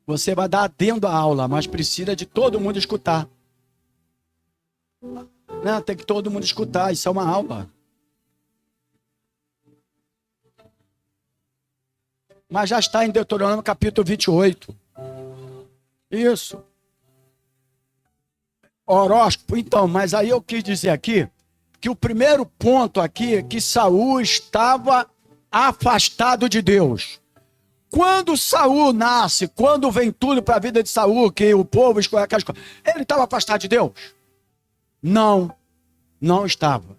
Você vai dar dentro da aula, mas precisa de todo mundo escutar. Não, tem que todo mundo escutar, isso é uma aula. Mas já está em Deuteronômio capítulo 28. Isso. Horóscopo, então, mas aí eu quis dizer aqui que o primeiro ponto aqui é que Saul estava afastado de Deus. Quando Saul nasce, quando vem tudo para a vida de Saul, que o povo escolhe aquelas coisas, ele estava afastado de Deus? Não, não estava.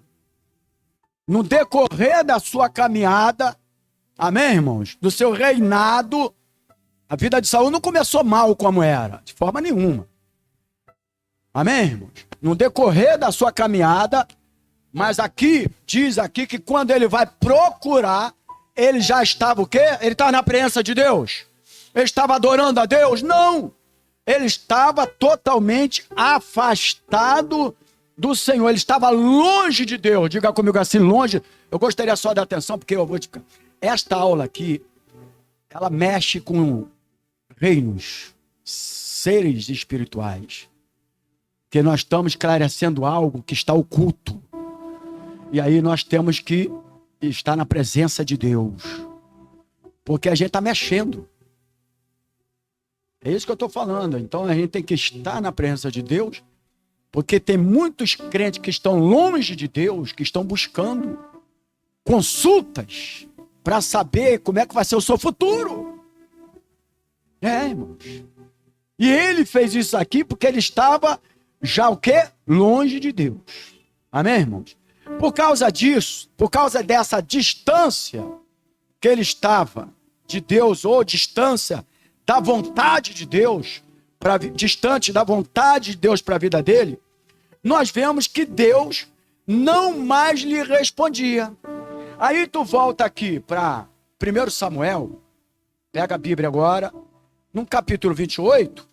No decorrer da sua caminhada, amém, irmãos? Do seu reinado, a vida de Saul não começou mal como era, de forma nenhuma. Amém, irmãos? No decorrer da sua caminhada, mas aqui, diz aqui que quando ele vai procurar, ele já estava o quê? Ele estava na presença de Deus? Ele estava adorando a Deus? Não! Ele estava totalmente afastado do Senhor, ele estava longe de Deus. Diga comigo assim, longe. Eu gostaria só de atenção, porque eu vou te... Esta aula aqui, ela mexe com reinos, seres espirituais. Que nós estamos esclarecendo algo que está oculto. E aí nós temos que estar na presença de Deus. Porque a gente está mexendo. É isso que eu estou falando. Então a gente tem que estar na presença de Deus. Porque tem muitos crentes que estão longe de Deus, que estão buscando consultas para saber como é que vai ser o seu futuro. Irmãos. E ele fez isso aqui porque ele estava... já o quê? Longe de Deus. Amém, irmãos? Por causa disso, por causa dessa distância que ele estava de Deus, ou distância da vontade de Deus, distante da vontade de Deus para a vida dele, nós vemos que Deus não mais lhe respondia. Aí tu volta aqui para 1 Samuel, pega a Bíblia agora, no capítulo 28,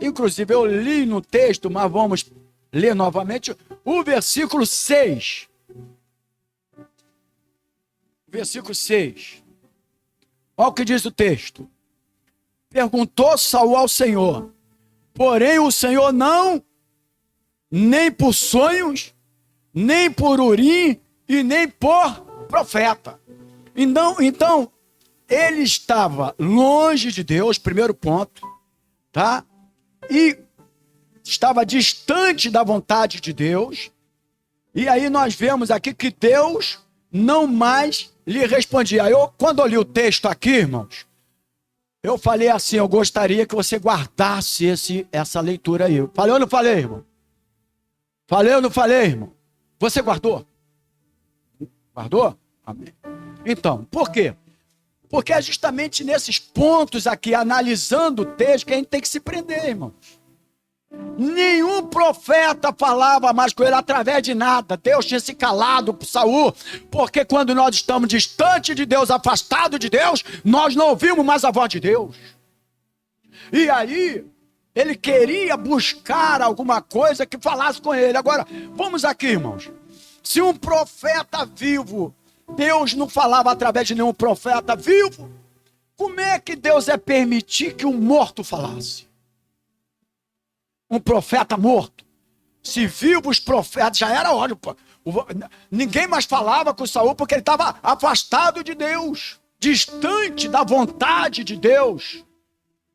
inclusive eu li no texto, mas vamos ler novamente o versículo 6. Versículo 6. Olha o que diz o texto. Perguntou Saul ao Senhor, porém o Senhor não, nem por sonhos, nem por Urim e nem por profeta. Então ele estava longe de Deus, primeiro ponto, tá? E estava distante da vontade de Deus. E aí nós vemos aqui que Deus não mais lhe respondia. Quando eu li o texto aqui, irmãos, eu falei assim, eu gostaria que você guardasse essa leitura aí. Falei ou não falei, irmão? Falei ou não falei, irmão? Você guardou? Guardou? Amém. Então, por quê? Porque é justamente nesses pontos aqui, analisando o texto, que a gente tem que se prender, irmãos. Nenhum profeta falava mais com ele através de nada. Deus tinha se calado por Saul, porque quando nós estamos distante de Deus, afastado de Deus, nós não ouvimos mais a voz de Deus. E aí, ele queria buscar alguma coisa que falasse com ele. Agora, vamos aqui, irmãos. Se um profeta vivo Deus não falava através de nenhum profeta vivo, como é que Deus ia permitir que um morto falasse? Um profeta morto. Se vivos profetas, já era hora. Ninguém mais falava com Saul porque ele estava afastado de Deus, distante da vontade de Deus.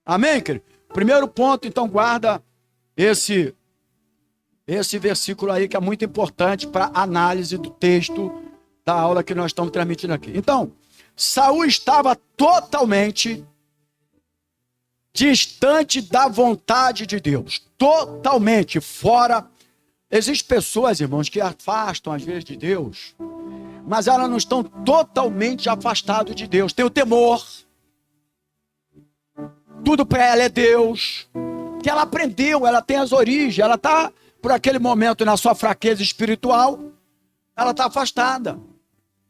Amém, querido? Primeiro ponto, então, guarda esse versículo aí que é muito importante para a análise do texto da aula que nós estamos transmitindo aqui. Então, Saul estava totalmente distante da vontade de Deus, totalmente fora. Existem pessoas, irmãos, que afastam às vezes de Deus, mas elas não estão totalmente afastadas de Deus. Tem o temor, tudo para ela é Deus, que ela aprendeu, ela tem as origens, ela está, por aquele momento, na sua fraqueza espiritual, ela está afastada.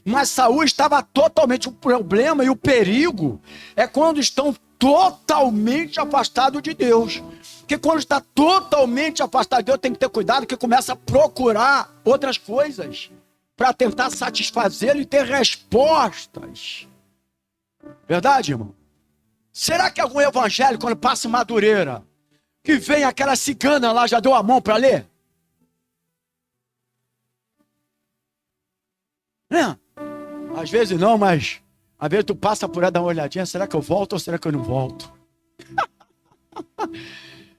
Mas Saul estava totalmente, o problema e o perigo é quando estão totalmente afastados de Deus. Porque quando está totalmente afastado de Deus, tem que ter cuidado, que começa a procurar outras coisas para tentar satisfazê-lo e ter respostas. Verdade, irmão? Será que algum evangélico, quando passa em Madureira, que vem aquela cigana lá, já deu a mão para ler? Às vezes não, mas às vezes tu passa por aí, dá uma olhadinha, será que eu volto ou será que eu não volto?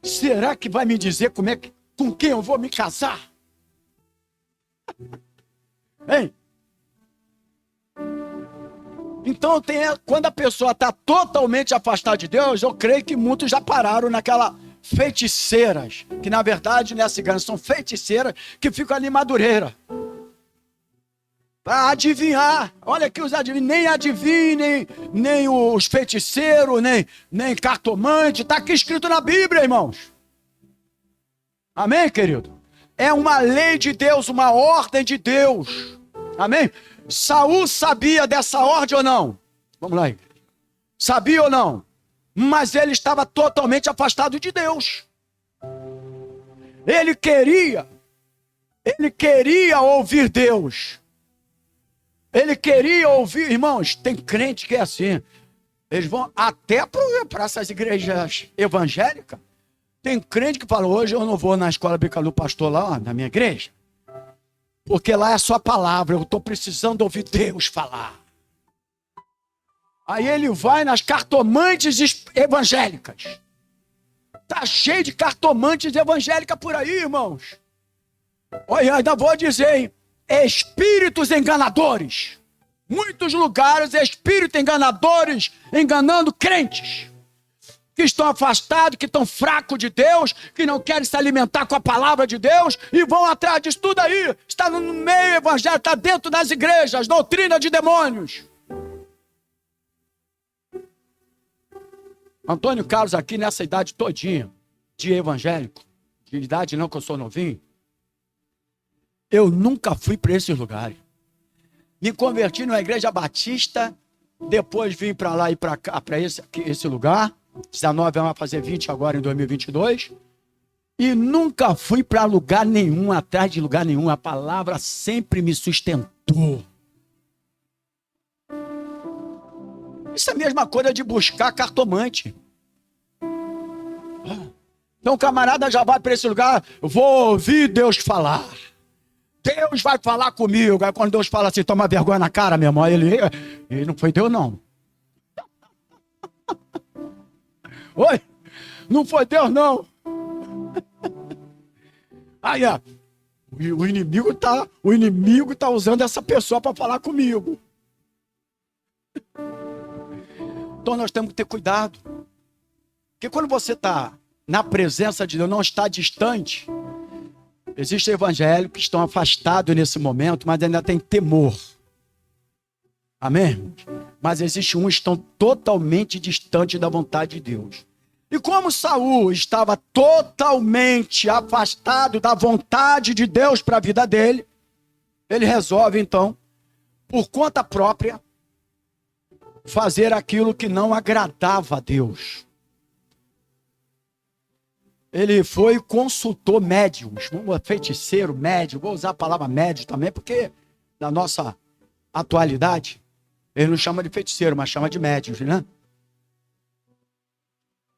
Será que vai me dizer com quem eu vou me casar? Hein? Então, quando a pessoa está totalmente afastada de Deus, eu creio que muitos já pararam naquela feiticeiras, que na verdade não é cigana, são feiticeiras que ficam ali em Madureira. Para adivinhar. Olha aqui os adivinhos, nem adivinhem, nem os feiticeiros, nem cartomante. Está aqui escrito na Bíblia, irmãos. Amém, querido? É uma lei de Deus, uma ordem de Deus. Amém? Saul sabia dessa ordem ou não? Vamos lá. Sabia ou não? Mas ele estava totalmente afastado de Deus. Ele queria ouvir Deus. Ele queria ouvir, irmãos, tem crente que é assim. Eles vão até para essas igrejas evangélicas. Tem crente que fala, hoje eu não vou na escola bíblica do pastor lá, na minha igreja. Porque lá é só a palavra, eu estou precisando ouvir Deus falar. Aí ele vai nas cartomantes evangélicas. Está cheio de cartomantes evangélicas por aí, irmãos. Olha, ainda vou dizer, hein? Espíritos enganadores. Muitos lugares, espíritos enganadores, enganando crentes. Que estão afastados, que estão fracos de Deus, que não querem se alimentar com a palavra de Deus e vão atrás disso tudo aí. Está no meio evangélico, está dentro das igrejas, doutrina de demônios. Antônio Carlos aqui nessa idade todinha, de evangélico, de idade não que eu sou novinho, eu nunca fui para esses lugares. Me converti numa igreja batista, depois vim para lá e para cá, para esse lugar. 19 vai fazer 20 agora em 2022. E nunca fui para lugar nenhum, atrás de lugar nenhum. A palavra sempre me sustentou. Isso é a mesma coisa de buscar cartomante. Então o camarada já vai para esse lugar, vou ouvir Deus falar. Deus vai falar comigo. Aí quando Deus fala assim, toma vergonha na cara, meu irmão, ele não foi Deus não. Oi? Não foi Deus não. Aí, o inimigo tá usando essa pessoa para falar comigo. Então nós temos que ter cuidado. Porque quando você está na presença de Deus, não está distante. Existem evangélicos que estão afastados nesse momento, mas ainda tem temor. Amém? Mas existe uns que estão totalmente distantes da vontade de Deus. E como Saul estava totalmente afastado da vontade de Deus para a vida dele, ele resolve então, por conta própria, fazer aquilo que não agradava a Deus. Ele foi e consultou médiums, feiticeiro, médium, vou usar a palavra médium também, porque na nossa atualidade, ele não chama de feiticeiro, mas chama de médiuns, né?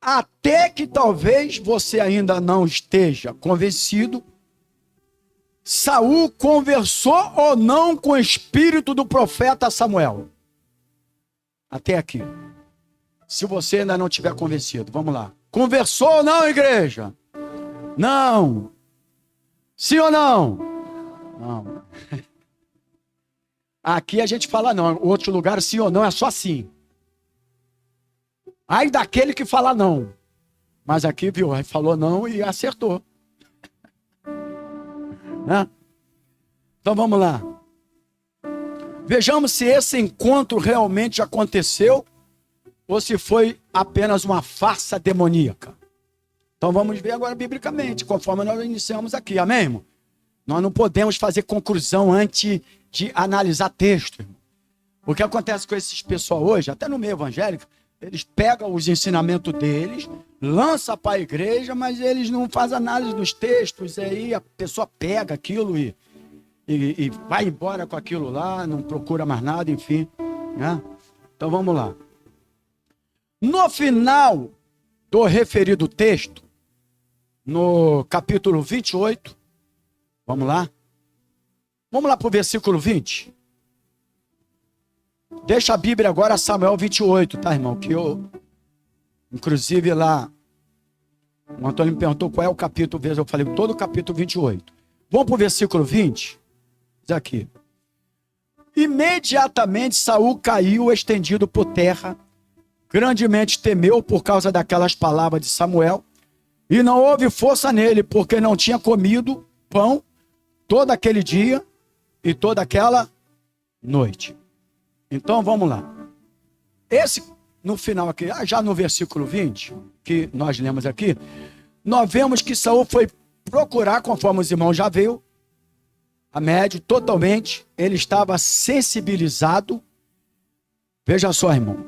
Até que talvez você ainda não esteja convencido, Saul conversou ou não com o espírito do profeta Samuel. Até aqui. Se você ainda não estiver convencido, vamos lá. Conversou ou não, igreja? Não. Sim ou não? Não. Aqui a gente fala não. O outro lugar, sim ou não, é só sim. Ai daquele que fala não. Mas aqui, viu, falou não e acertou. Né? Então vamos lá. Vejamos se esse encontro realmente aconteceu ou se foi apenas uma farsa demoníaca. Então vamos ver agora biblicamente, conforme nós iniciamos aqui, amém, irmão? Nós não podemos fazer conclusão antes de analisar texto, irmão. O que acontece com esses pessoal hoje, até no meio evangélico, eles pegam os ensinamentos deles, lançam para a igreja, mas eles não fazem análise dos textos, aí a pessoa pega aquilo e vai embora com aquilo lá, não procura mais nada, enfim. Né? Então vamos lá. No final do referido texto, no capítulo 28, vamos lá? Vamos lá para o versículo 20. Deixa a Bíblia agora, Samuel 28, tá, irmão? Que eu, inclusive lá, o Antônio me perguntou qual é o capítulo, eu falei todo o capítulo 28. Vamos para o versículo 20? Diz aqui. Imediatamente Saul caiu estendido por terra, grandemente temeu por causa daquelas palavras de Samuel, e não houve força nele, porque não tinha comido pão todo aquele dia e toda aquela noite. Então vamos lá. Esse, no final aqui, já no versículo 20, que nós lemos aqui, nós vemos que Saul foi procurar, conforme os irmãos já viram, a médio totalmente, ele estava sensibilizado, veja só, irmão,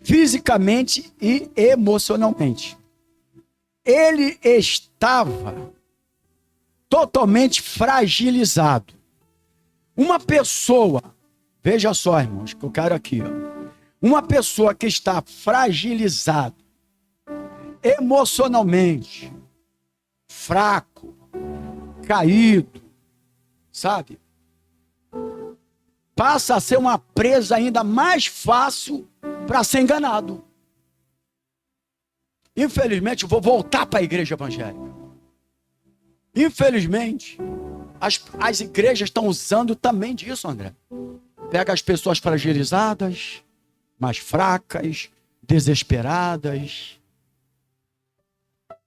fisicamente e emocionalmente. Ele estava totalmente fragilizado. Uma pessoa, veja só, irmãos, que eu quero aqui, ó. Uma pessoa que está fragilizada emocionalmente, fraco, caído, sabe? Passa a ser uma presa ainda mais fácil para ser enganado. Infelizmente, eu vou voltar para a igreja evangélica. Infelizmente, as igrejas estão usando também disso, André. Pega as pessoas fragilizadas, mais fracas, desesperadas,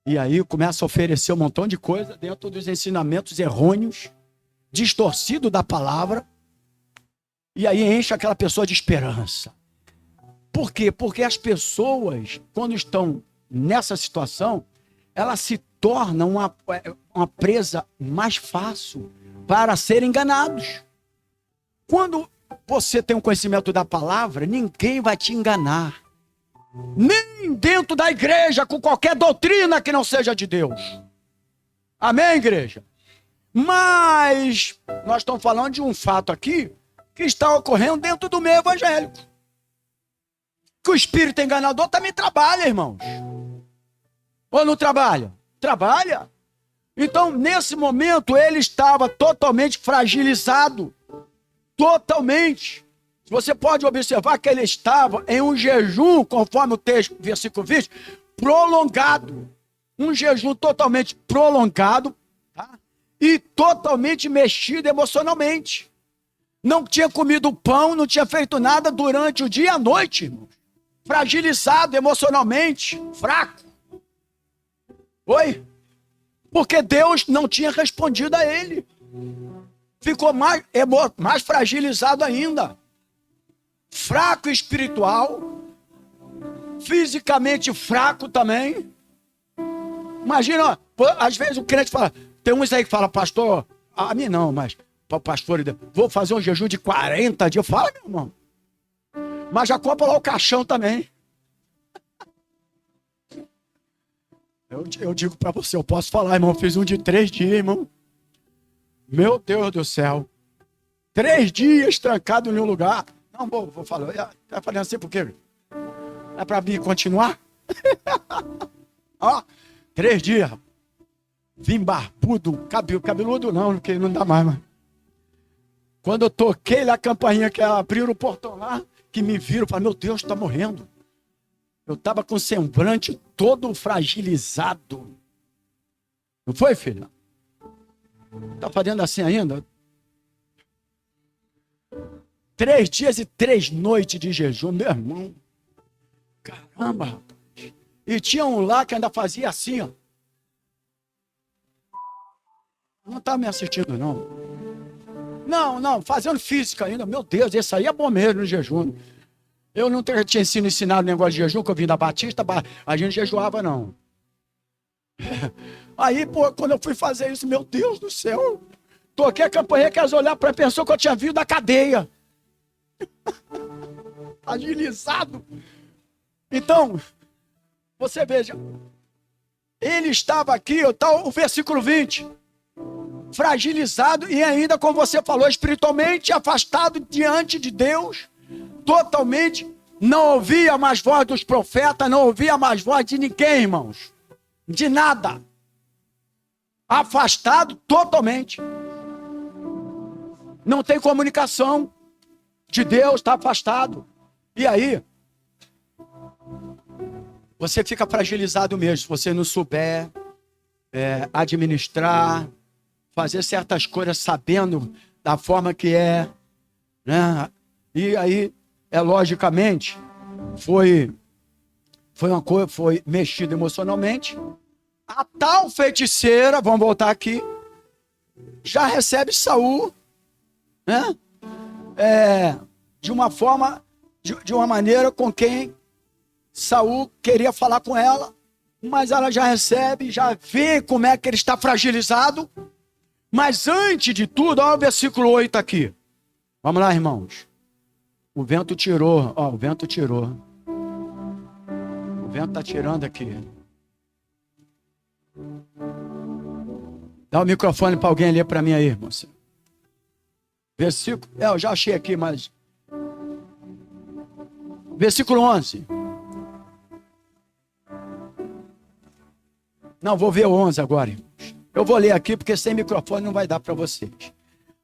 e aí começa a oferecer um montão de coisa dentro dos ensinamentos errôneos, distorcido da palavra, e aí enche aquela pessoa de esperança. Por quê? Porque as pessoas, quando estão nessa situação, elas se tornam uma presa mais fácil para serem enganados. Quando você tem um conhecimento da palavra, ninguém vai te enganar. Nem dentro da igreja, com qualquer doutrina que não seja de Deus. Amém, igreja? Mas nós estamos falando de um fato aqui que está ocorrendo dentro do meio evangélico. Que o espírito enganador também trabalha, irmãos. Ou não trabalha? Trabalha. Então, nesse momento, ele estava totalmente fragilizado. Totalmente. Você pode observar que ele estava em um jejum, conforme o texto, versículo 20, prolongado. Um jejum totalmente prolongado, tá? E totalmente mexido emocionalmente. Não tinha comido pão, não tinha feito nada durante o dia e a noite, irmão. Fragilizado emocionalmente, fraco. Oi? Porque Deus não tinha respondido a ele. Ficou mais fragilizado ainda. Fraco espiritual. Fisicamente fraco também. Imagina, às vezes o crente fala, tem uns aí que fala, pastor, a mim não, mas pastor, vou fazer um jejum de 40 dias. Fala, meu irmão. Mas já compra lá o caixão também. Eu digo para você, eu posso falar, irmão, fiz um de 3 dias, irmão. Meu Deus do céu. 3 dias trancado em um lugar. Não, vou falar. Tá falando assim por quê? É para mim continuar? Ó, 3 dias. Vim barbudo, cabeludo não, porque não dá mais, mano. Quando eu toquei lá a campainha, que abriram o portão lá, que me viram, falaram, meu Deus, tá morrendo. Eu estava com o semblante todo fragilizado. Não foi, filha? Tá fazendo assim ainda? 3 dias e 3 noites de jejum, meu irmão. Caramba, rapaz. E tinha um lá que ainda fazia assim, ó. Não tá me assistindo, não. Não, fazendo física ainda. Meu Deus, esse aí é bom mesmo no jejum. Eu não tinha sido ensinado negócio de jejum, que eu vim da Batista, a gente jejuava, não. Aí, pô, quando eu fui fazer isso, meu Deus do céu, toquei a campainha, que elas olharam para a pessoa que eu tinha vindo da cadeia. Agilizado. Então, você veja, ele estava aqui, o versículo 20, fragilizado e ainda, como você falou, espiritualmente afastado diante de Deus, totalmente, não ouvia mais voz dos profetas, não ouvia mais voz de ninguém, irmãos, de nada, afastado totalmente, não tem comunicação de Deus, está afastado, e aí, você fica fragilizado mesmo, se você não souber administrar, fazer certas coisas sabendo da forma que é, né? E aí, logicamente, foi uma coisa, foi mexido emocionalmente. A tal feiticeira, vamos voltar aqui, já recebe Saul, né? De uma forma, de uma maneira com quem Saul queria falar com ela, mas ela já recebe, já vê como é que ele está fragilizado. Mas antes de tudo, olha o versículo 8 aqui. Vamos lá, irmãos. O vento tirou, ó, o vento tirou. O vento está tirando aqui. Dá o microfone para alguém ler para mim aí, irmão. Versículo, eu já achei aqui, mas... Versículo 11. Não, vou ver o 11 agora, irmãos. Eu vou ler aqui, porque sem microfone não vai dar para vocês.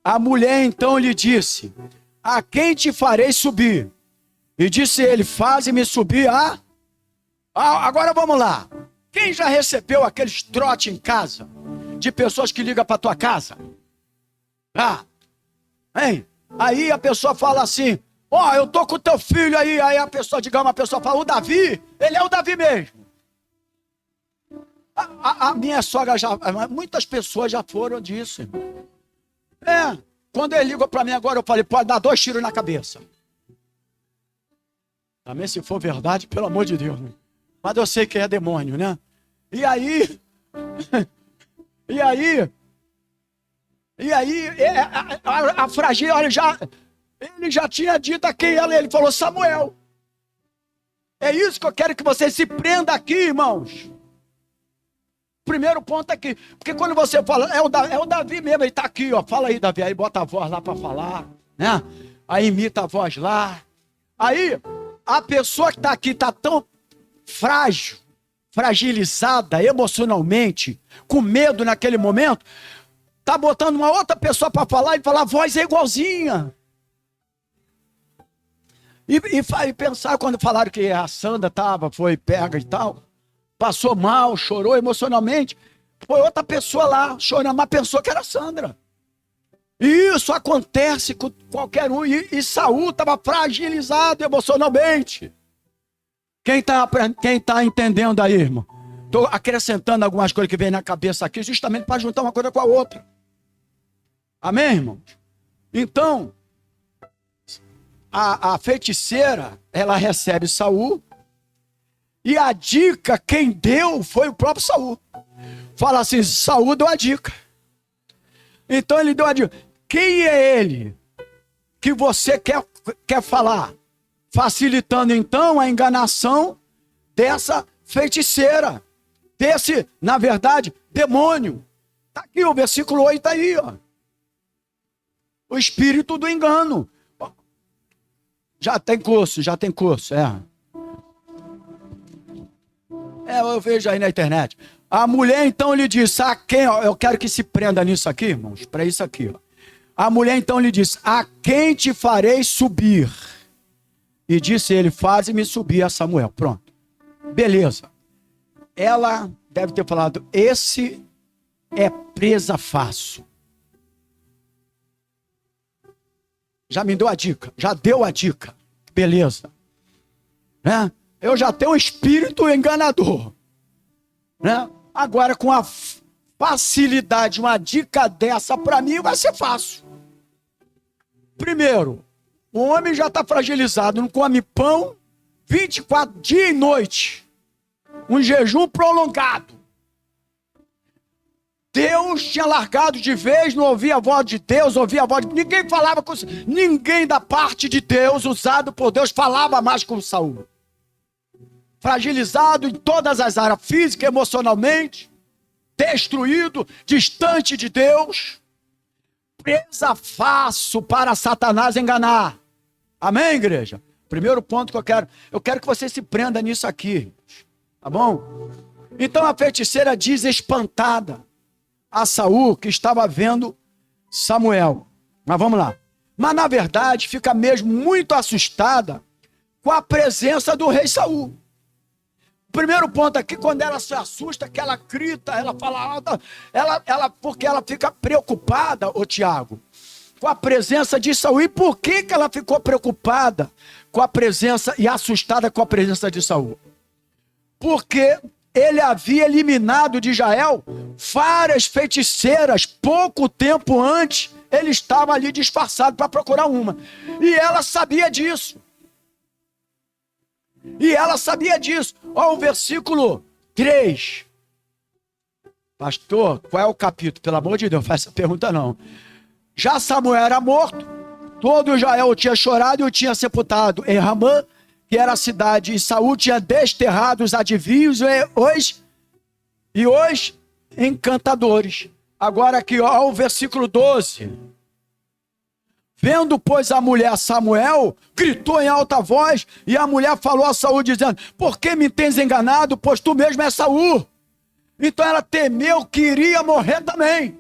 A mulher então lhe disse, a quem te farei subir? E disse ele, faze-me subir a... Agora vamos lá. Quem já recebeu aqueles trote em casa? De pessoas que ligam para tua casa? Hein? Aí a pessoa fala assim, eu tô com o teu filho aí. Aí a pessoa, digamos, a pessoa fala, o Davi, ele é o Davi mesmo. A minha sogra já... Muitas pessoas já foram disso, irmão. Quando ele ligou para mim agora, eu falei, pode dar 2 tiros na cabeça. Também se for verdade, pelo amor de Deus. Né? Mas eu sei que é demônio, né? E aí... a fragil, olha, ele já tinha dito a quem ele falou, Samuel. É isso que eu quero que você se prenda aqui, irmãos. Primeiro ponto aqui, porque quando você fala, é o Davi mesmo, ele está aqui, ó, fala aí, Davi, aí bota a voz lá para falar, né? Aí imita a voz lá. Aí, a pessoa que está aqui está tão frágil, fragilizada emocionalmente, com medo naquele momento, está botando uma outra pessoa para falar e falar, a voz é igualzinha. E pensar quando falaram que a Sandra foi pega e tal, passou mal, chorou emocionalmente, foi outra pessoa lá chorando, mas pensou que era a Sandra. E isso acontece com qualquer um, e Saul estava fragilizado emocionalmente. Quem tá entendendo aí, irmão? Estou acrescentando algumas coisas que vem na cabeça aqui, justamente para juntar uma coisa com a outra. Amém, irmãos? Então, a feiticeira, ela recebe Saul, e a dica, quem deu foi o próprio Saul. Fala assim, Saul deu a dica. Então ele deu a dica. Quem é ele que você quer falar? Facilitando então a enganação dessa feiticeira. Desse, na verdade, demônio. Está aqui o versículo 8 aí, ó. o espírito do engano. Já tem curso, eu vejo aí na internet. A mulher então lhe disse, a quem, ó, eu quero que se prenda nisso aqui, irmãos, para isso aqui, ó. A mulher então lhe disse, a quem te farei subir? E disse ele, faze-me subir a Samuel. Pronto. Beleza. Ela deve ter falado, esse é presa fácil. Já me deu a dica, já deu a dica. Beleza. Né? Eu já tenho um espírito enganador. Né? Agora, com a facilidade, uma dica dessa para mim vai ser fácil. Primeiro, o homem já está fragilizado, não come pão 24 dias e noite. Um jejum prolongado. Deus tinha largado de vez, não ouvia a voz de Deus, ouvia a voz de... Ninguém falava com... Ninguém da parte de Deus, usado por Deus, falava mais com Saul. Fragilizado em todas as áreas, física, emocionalmente, destruído, distante de Deus, presa fácil para Satanás enganar. Amém, igreja? Primeiro ponto que eu quero que você se prenda nisso aqui, tá bom? Então a feiticeira diz espantada a Saul que estava vendo Samuel. Mas vamos lá. Mas na verdade fica mesmo muito assustada com a presença do rei Saul. Primeiro ponto aqui, quando ela se assusta, que ela grita, ela fala alta, porque ela fica preocupada, ô Tiago, com a presença de Saul. E por que ela ficou preocupada com a presença e assustada com a presença de Saul? Porque ele havia eliminado de Israel várias feiticeiras. Pouco tempo antes, ele estava ali disfarçado para procurar uma. E ela sabia disso. Olha o versículo 3. Pastor, qual é o capítulo? Pelo amor de Deus, faz essa pergunta não. Já Samuel era morto, todo Israel o tinha chorado e o tinha sepultado em Ramã, que era a cidade, e Saul tinha desterrado os adivinhos e os encantadores. Agora aqui, ó, o versículo 12. Vendo, pois, a mulher Samuel, gritou em alta voz, e a mulher falou a Saul, dizendo, por que me tens enganado, pois tu mesmo és Saul? Então ela temeu que iria morrer também.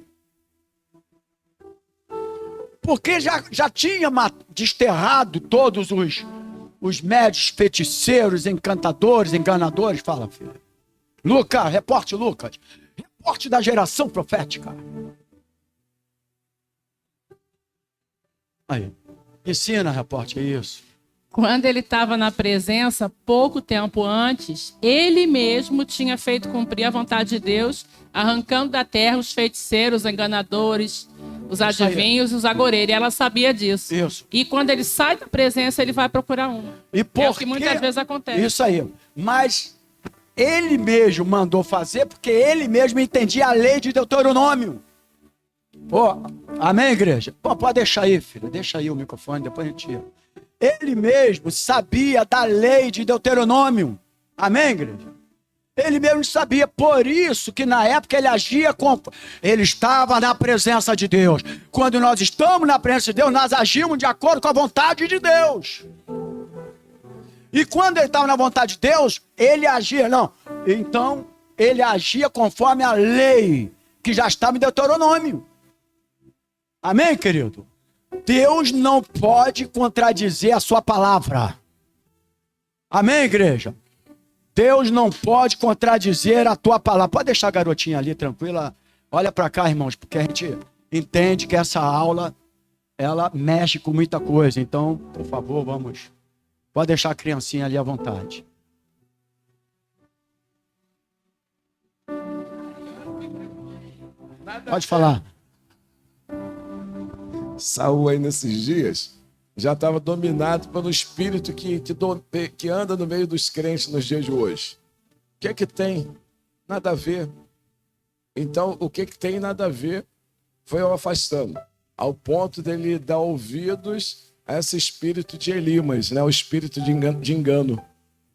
Porque já tinha desterrado todos os médios, feiticeiros, encantadores, enganadores. Fala, filho. Lucas, reporte da geração profética. Aí, ensina, reporte, é isso. Quando ele estava na presença, pouco tempo antes, ele mesmo tinha feito cumprir a vontade de Deus, arrancando da terra os feiticeiros, os enganadores, os adivinhos e os agoreiros. E ela sabia disso. Isso. E quando ele sai da presença, ele vai procurar uma. E por é o que muitas vezes acontece. Isso aí. Mas ele mesmo mandou fazer, porque ele mesmo entendia a lei de Deuteronômio. Amém, igreja? Pode deixar aí, filha. Deixa aí o microfone, depois a gente tira. Ele mesmo sabia da lei de Deuteronômio. Amém, igreja? Ele mesmo sabia, por isso que na época ele agia ele estava na presença de Deus. Quando nós estamos na presença de Deus, nós agimos de acordo com a vontade de Deus. E quando ele estava na vontade de Deus, ele agia, então ele agia conforme a lei que já estava em Deuteronômio. Amém, querido? Deus não pode contradizer a sua palavra. Amém, igreja? Deus não pode contradizer a tua palavra. Pode deixar a garotinha ali tranquila. Olha para cá, irmãos, porque a gente entende que essa aula, ela mexe com muita coisa. Então, por favor, vamos. Pode deixar a criancinha ali à vontade. Pode falar. Saul aí nesses dias já estava dominado pelo espírito que anda no meio dos crentes nos dias de hoje. O que é que tem? Nada a ver. Então, o que tem nada a ver foi o afastando, ao ponto dele dar ouvidos a esse espírito de Elimas, né? O espírito de engano,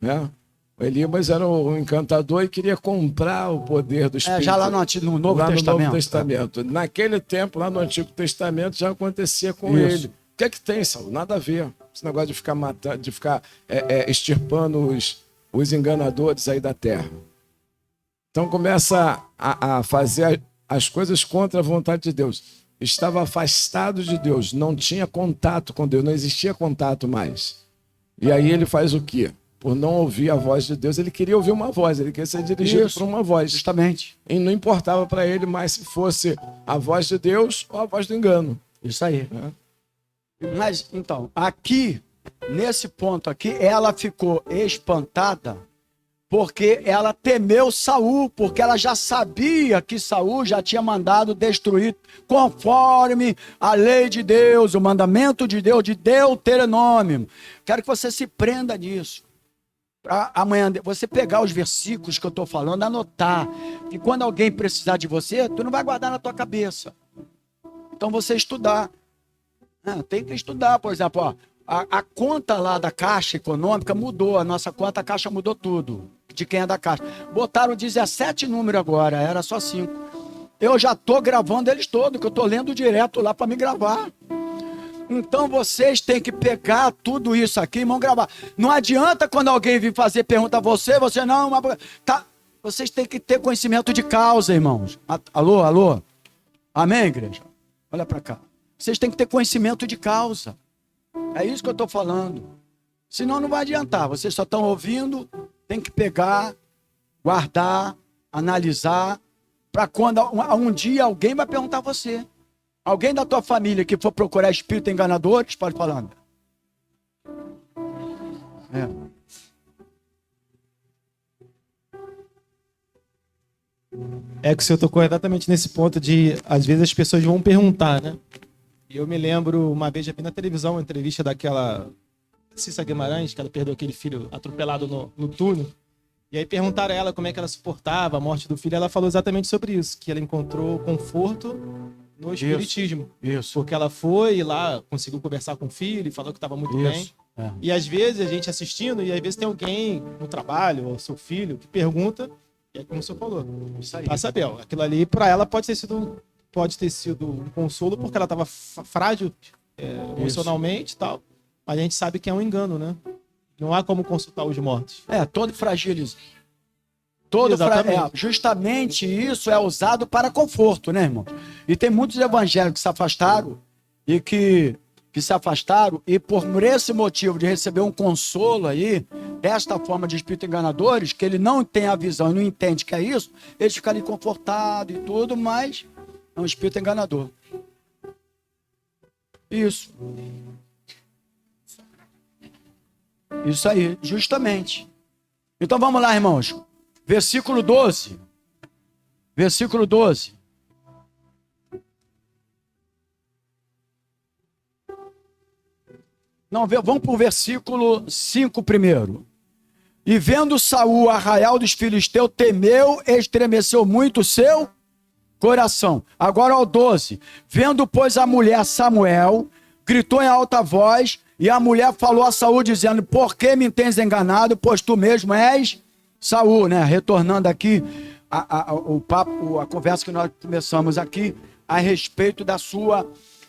né? Elimas era um encantador e queria comprar o poder do Espírito. Já lá no Novo lá Testamento. No Novo Testamento. Naquele tempo, lá no Antigo Testamento, já acontecia com Isso. ele. O que é que tem, Saulo? Nada a ver. Esse negócio de ficar matando, de ficar extirpando os enganadores aí da terra. Então começa a fazer as coisas contra a vontade de Deus. Estava afastado de Deus, não tinha contato com Deus, não existia contato mais. E aí ele faz o quê? Por não ouvir a voz de Deus, ele queria ouvir uma voz, ele queria ser dirigido por uma voz. Justamente. E não importava para ele mais se fosse a voz de Deus ou a voz do engano. Isso aí. Mas, então, aqui, nesse ponto aqui, ela ficou espantada porque ela temeu Saul, porque ela já sabia que Saul já tinha mandado destruir conforme a lei de Deus, o mandamento de Deus, de Deuteronômio. Quero que você se prenda nisso. Para amanhã você pegar os versículos que eu estou falando, anotar. Que quando alguém precisar de você, tu não vai guardar na tua cabeça. Então você estudar. Tem que estudar, por exemplo, ó, a conta lá da Caixa Econômica mudou, a nossa conta, a Caixa mudou tudo. De quem é da Caixa. Botaram 17 números agora, era só 5. Eu já estou gravando eles todos, que eu estou lendo direto lá para me gravar. Então vocês têm que pegar tudo isso aqui e vão gravar. Não adianta quando alguém vir fazer pergunta a você não, mas tá. Vocês têm que ter conhecimento de causa, irmãos. Alô, alô? Amém, igreja? Olha para cá. Vocês têm que ter conhecimento de causa. É isso que eu estou falando. Senão não vai adiantar. Vocês só estão ouvindo, tem que pegar, guardar, analisar, para quando um dia alguém vai perguntar a você. Alguém da tua família que for procurar espírito enganadores, pode falar. É que o senhor tocou exatamente nesse ponto de, às vezes, as pessoas vão perguntar, né? E eu me lembro, uma vez, já vi na televisão, uma entrevista daquela Cissa Guimarães, que ela perdeu aquele filho atropelado no túnel. E aí perguntaram a ela como é que ela suportava a morte do filho. Ela falou exatamente sobre isso, que ela encontrou conforto no espiritismo. Isso. Porque ela foi lá, conseguiu conversar com o filho e falou que estava muito bem. E às vezes a gente assistindo, e às vezes tem alguém no trabalho, ou seu filho, que pergunta, e é como o senhor falou. Pra saber, ó, aquilo ali para ela pode ter sido um consolo, porque ela estava frágil emocionalmente e tal. Mas a gente sabe que é um engano, né? Não há como consultar os mortos. Todo fragilizado. Justamente isso é usado para conforto, né, irmão? E tem muitos evangélicos que se afastaram e que se afastaram e por esse motivo de receber um consolo aí, desta forma de espírito enganadores, que ele não tem a visão e não entende que é isso, eles ficam ali confortados e tudo, mas é um espírito enganador. Isso. Isso aí, justamente. Então vamos lá, irmãos. Versículo 12. Versículo 12. Não, vamos para o versículo 5 primeiro. E vendo Saul o arraial dos filisteus, temeu e estremeceu muito o seu coração. Agora ao 12. Vendo, pois, a mulher Samuel, gritou em alta voz, e a mulher falou a Saul, dizendo: por que me tens enganado, pois tu mesmo és Saul, né? Retornando aqui o papo, a conversa que nós começamos aqui, a respeito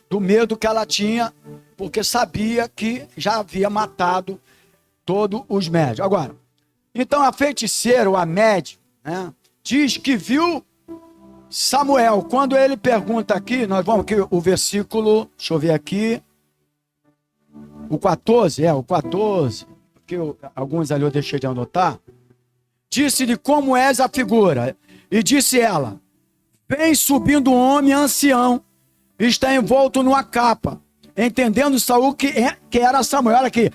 do medo que ela tinha, porque sabia que já havia matado todos os médios. Agora, então a feiticeira, a médium, né, diz que viu Samuel. Quando ele pergunta aqui, nós vamos aqui o versículo, deixa eu ver aqui, o 14, porque alguns ali eu deixei de anotar. Disse-lhe: como és a figura? E disse ela: vem subindo um homem ancião, está envolto numa capa. Entendendo Saul que era Samuel. Olha aqui.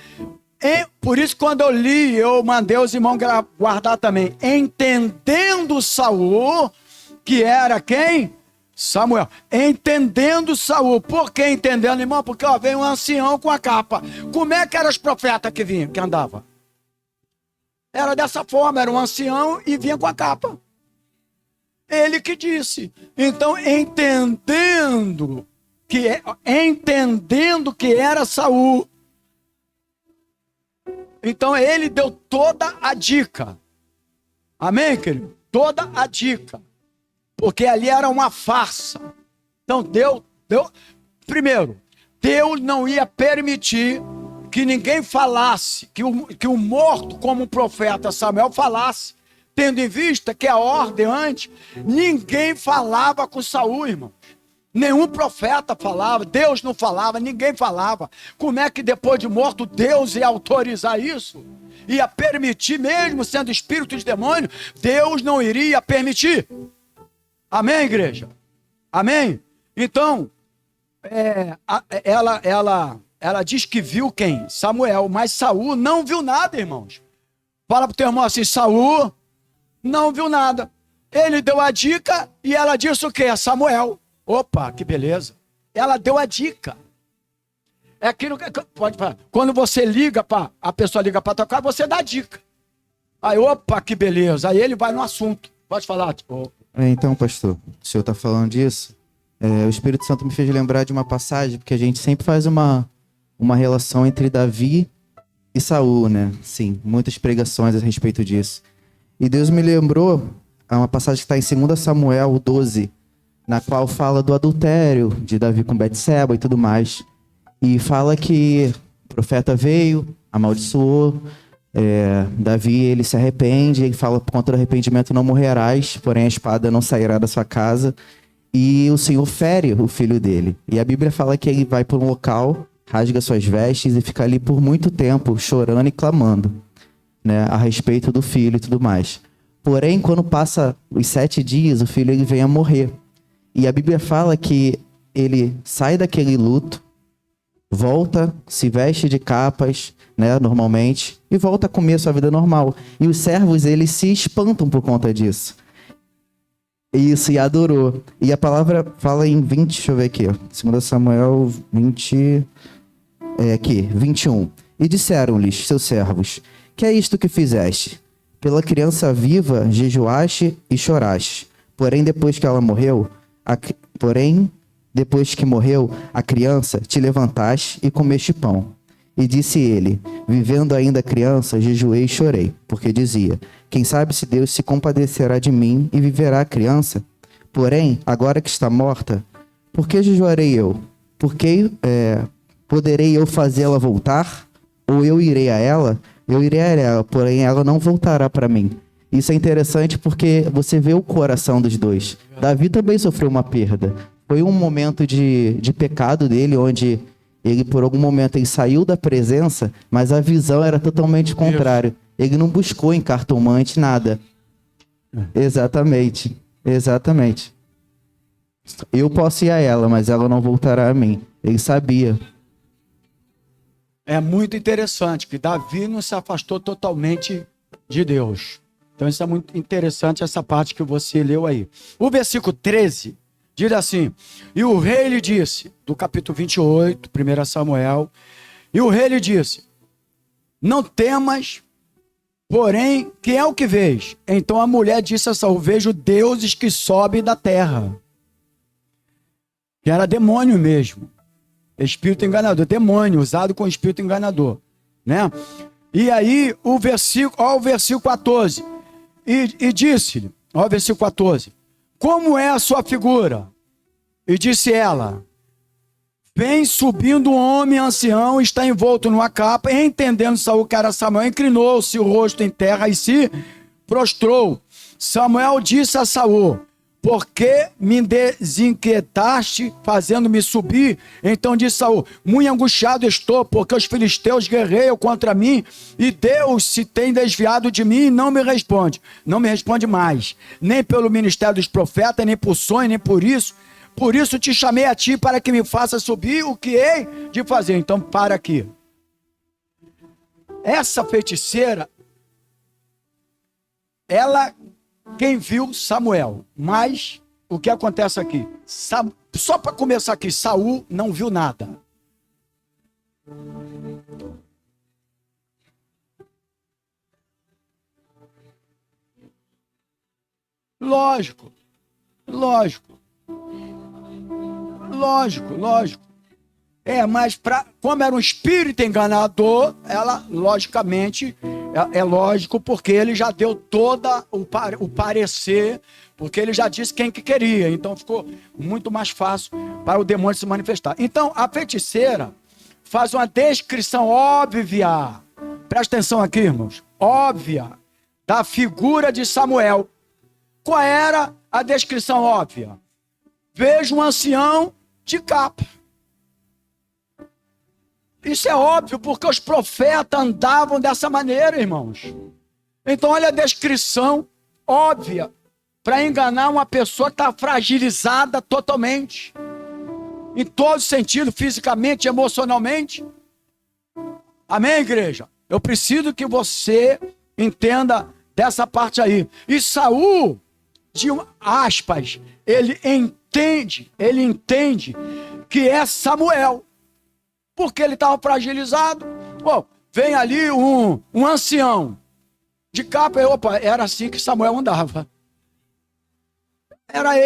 Por isso, quando eu li, eu mandei os irmãos guardar também. Entendendo Saul que era quem? Samuel. Entendendo Saul. Por que entendendo, irmão? Porque veio um ancião com a capa. Como é que eram os profetas que vinham, que andavam? Era dessa forma, era um ancião e vinha com a capa. Ele que disse. Então, entendendo que era Saul, Então ele deu toda a dica. Amém, querido? Toda a dica. Porque ali era uma farsa. Então primeiro, Deus não ia permitir que ninguém falasse, que o morto como profeta Samuel falasse, tendo em vista que a ordem antes, ninguém falava com Saul, irmão. Nenhum profeta falava, Deus não falava, ninguém falava. Como é que depois de morto Deus ia autorizar isso? Ia permitir, mesmo sendo espírito de demônio, Deus não iria permitir. Amém, igreja? Amém? Então, ela diz que viu quem? Samuel, mas Saul não viu nada, irmãos. Fala pro teu irmão assim, Saul não viu nada. Ele deu a dica e ela disse o quê? Samuel. Opa, que beleza. Ela deu a dica. É aquilo que pode falar. Quando você liga para a pessoa liga para tocar, você dá a dica. Aí, opa, que beleza. Aí ele vai no assunto. Pode falar, tipo. Então, pastor, o senhor está falando disso. O Espírito Santo me fez lembrar de uma passagem, porque a gente sempre faz uma relação entre Davi e Saul, né? Sim, muitas pregações a respeito disso. E Deus me lembrou uma passagem que está em 2 Samuel 12, na qual fala do adultério de Davi com Betseba e tudo mais. E fala que o profeta veio, amaldiçoou, Davi ele se arrepende, ele fala, contra o arrependimento não morrerás, porém a espada não sairá da sua casa. E o Senhor fere o filho dele. E a Bíblia fala que ele vai para um local, rasga suas vestes e fica ali por muito tempo, chorando e clamando, né, a respeito do filho e tudo mais. Porém, quando passa os 7 dias, o filho ele vem a morrer. E a Bíblia fala que ele sai daquele luto, volta, se veste de capas, né, normalmente, e volta a comer a sua vida normal. E os servos, eles se espantam por conta disso. Isso, e adorou. E a palavra fala em 20, deixa eu ver aqui, 2 Samuel 20, 21. E disseram-lhes, seus servos, que é isto que fizeste? Pela criança viva jejuaste e choraste. Porém, depois que morreu, a criança, te levantaste e comeste pão. E disse ele, vivendo ainda a criança, jejuei e chorei, porque dizia, quem sabe se Deus se compadecerá de mim e viverá a criança? Porém, agora que está morta, por que jejuarei eu? Porque poderei eu fazê-la voltar? Ou eu irei a ela? Eu irei a ela, porém ela não voltará para mim. Isso é interessante porque você vê o coração dos dois. Davi também sofreu uma perda. Foi um momento de pecado dele, onde ele, por algum momento, ele saiu da presença, mas a visão era totalmente contrária. Ele não buscou em cartomante nada. Exatamente. Eu posso ir a ela, mas ela não voltará a mim. Ele sabia. É muito interessante que Davi não se afastou totalmente de Deus. Então isso é muito interessante, essa parte que você leu aí. O versículo 13 diz assim, e o rei lhe disse, do capítulo 28, 1 Samuel, e o rei lhe disse, não temas, porém, quem é o que vês? Então a mulher disse a Saul, vejo deuses que sobem da terra. Que era demônio mesmo. Espírito enganador, demônio, usado com espírito enganador, né? E aí, o versículo 14, e disse-lhe, ó, versículo 14, como é a sua figura? E disse ela, vem subindo um homem ancião, está envolto numa capa, e entendendo Saul que era Samuel, inclinou-se o rosto em terra e se prostrou. Samuel disse a Saul, por que me desinquietaste, fazendo-me subir? Então disse Saul, muito angustiado estou, porque os filisteus guerreiam contra mim, e Deus se tem desviado de mim e não me responde. Não me responde mais, nem pelo ministério dos profetas, nem por sonho, nem por isso. Por isso te chamei a ti, para que me faça subir o que hei de fazer. Então para aqui. Essa feiticeira, ela... Quem viu? Samuel. Mas o que acontece aqui? Só para começar aqui, Saul não viu nada. Lógico. Mas como era um espírito enganador, ela, logicamente, é lógico, porque ele já deu todo o parecer, porque ele já disse quem que queria. Então ficou muito mais fácil para o demônio se manifestar. Então a feiticeira faz uma descrição óbvia, presta atenção aqui, irmãos, óbvia, da figura de Samuel. Qual era a descrição óbvia? Vejo um ancião de capa. Isso é óbvio, porque os profetas andavam dessa maneira, irmãos. Então olha a descrição óbvia para enganar uma pessoa que está fragilizada totalmente, em todo sentido, fisicamente, emocionalmente. Amém, igreja? Eu preciso que você entenda dessa parte aí. E Saul, de aspas, ele entende que é Samuel, porque ele estava fragilizado. Bom, vem ali um ancião de capa, era assim que Samuel andava. Era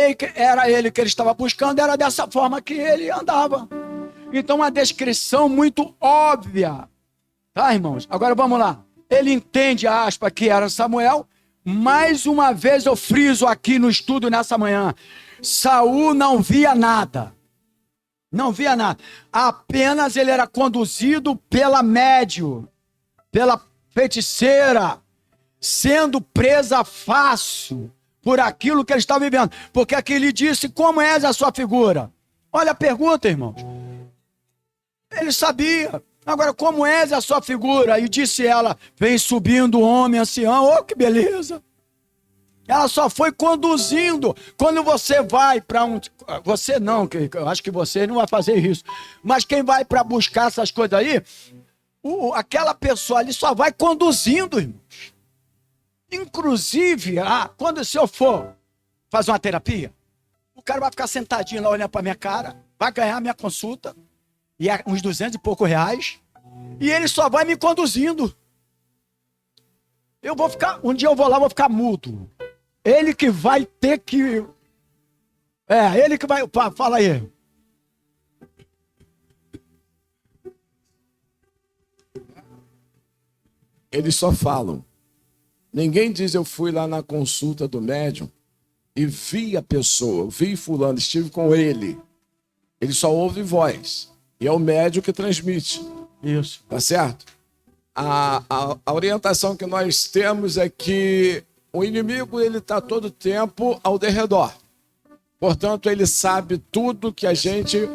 ele que ele estava buscando, era dessa forma que ele andava. Então, uma descrição muito óbvia. Tá, irmãos? Agora vamos lá. Ele entende, aspas, que era Samuel. Mais uma vez eu friso aqui no estudo nessa manhã. Saul não via nada. Não via nada. Apenas ele era conduzido pela médium, pela feiticeira, sendo presa fácil por aquilo que ele estava vivendo. Porque aqui ele disse, como és a sua figura? Olha a pergunta, irmãos. Ele sabia. Agora, como és a sua figura? E disse ela, vem subindo o homem ancião. Oh, que beleza. Ela só foi conduzindo. Quando você vai para você não, que eu acho que você não vai fazer isso. Mas quem vai para buscar essas coisas aí, aquela pessoa ali só vai conduzindo, irmãos. Inclusive, quando o senhor for fazer uma terapia, o cara vai ficar sentadinho lá olhando para minha cara, vai ganhar minha consulta, e é uns 200 e poucos reais, e ele só vai me conduzindo. Um dia eu vou lá, vou ficar mudo. Ele que vai ter que... ele que vai... Fala aí. Eles só falam. Ninguém diz, eu fui lá na consulta do médium e vi a pessoa, vi fulano, estive com ele. Ele só ouve voz. E é o médium que transmite. Isso. Tá certo? A orientação que nós temos é que o inimigo, ele está todo tempo ao derredor. Portanto, ele sabe tudo que a gente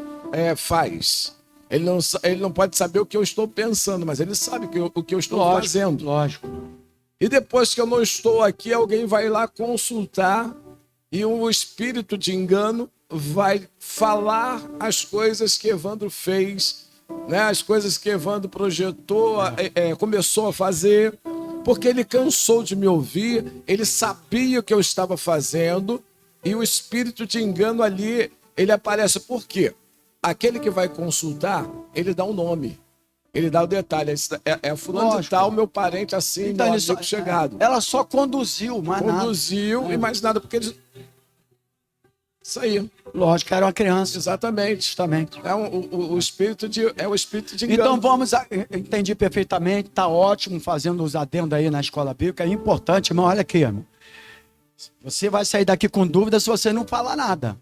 faz. Ele não pode saber o que eu estou pensando, mas ele sabe o que eu estou fazendo. Lógico. E depois que eu não estou aqui, alguém vai lá consultar e o espírito de engano vai falar as coisas que Evandro fez, né? As coisas que Evandro projetou, começou a fazer, porque ele cansou de me ouvir, ele sabia o que eu estava fazendo e o espírito de engano ali, ele aparece. Por quê? Aquele que vai consultar, ele dá um nome. Ele dá o detalhe, é fulano de tal, meu parente assim, então, meu amigo chegado. Ela só conduziu, mais nada. Conduziu e mais nada, porque eles... Isso aí. Lógico, era uma criança. Exatamente. Justamente. O espírito de engano. Então vamos, entendi perfeitamente, tá ótimo fazendo os adendos aí na escola bíblica, é importante, irmão, olha aqui, irmão. Você vai sair daqui com dúvida se você não falar nada.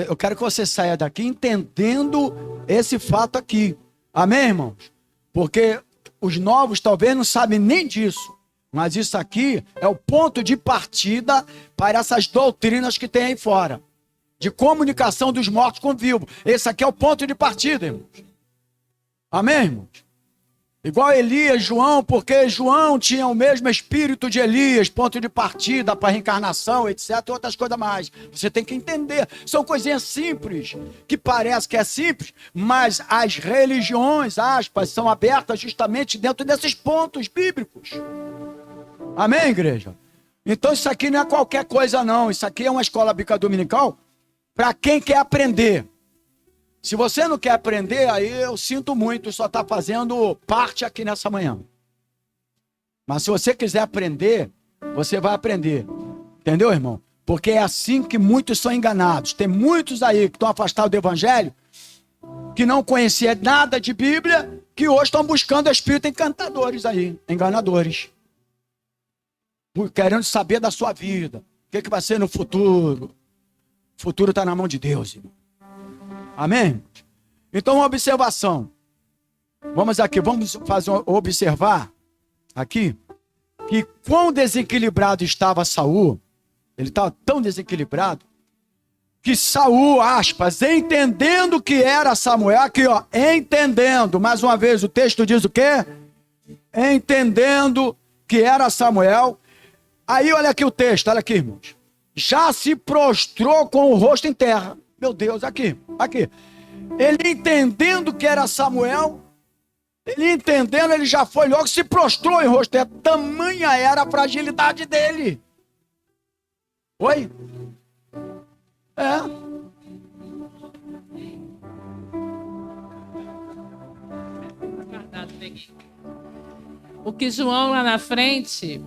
Eu quero que você saia daqui entendendo esse fato aqui. Amém, irmãos? Porque os novos talvez não sabem nem disso. Mas isso aqui é o ponto de partida para essas doutrinas que tem aí fora. De comunicação dos mortos com vivos. Esse aqui é o ponto de partida, irmãos. Amém, irmãos? Igual Elias, João, porque João tinha o mesmo espírito de Elias, ponto de partida para reencarnação, etc. E outras coisas mais. Você tem que entender. São coisinhas simples, que parece que é simples, mas as religiões, aspas, são abertas justamente dentro desses pontos bíblicos. Amém, igreja? Então isso aqui não é qualquer coisa, não. Isso aqui é uma escola bíblica dominical para quem quer aprender. Se você não quer aprender, aí eu sinto muito, só está fazendo parte aqui nessa manhã. Mas se você quiser aprender, você vai aprender. Entendeu, irmão? Porque é assim que muitos são enganados. Tem muitos aí que estão afastados do evangelho, que não conhecia nada de Bíblia, que hoje estão buscando espíritos encantadores aí, enganadores. Querendo saber da sua vida. O que vai ser no futuro. O futuro está na mão de Deus, irmão. Amém? Então, uma observação. Vamos observar aqui que quão desequilibrado estava Saul. Ele estava tão desequilibrado que Saul, aspas, entendendo que era Samuel, aqui ó, entendendo, mais uma vez o texto diz o quê? Entendendo que era Samuel. Aí olha aqui o texto, olha aqui, irmãos. Já se prostrou com o rosto em terra. Meu Deus, aqui. Ele entendendo que era Samuel, ele já foi logo, se prostrou em rosto em terra. Tamanha era a fragilidade dele. Oi? O que João lá na frente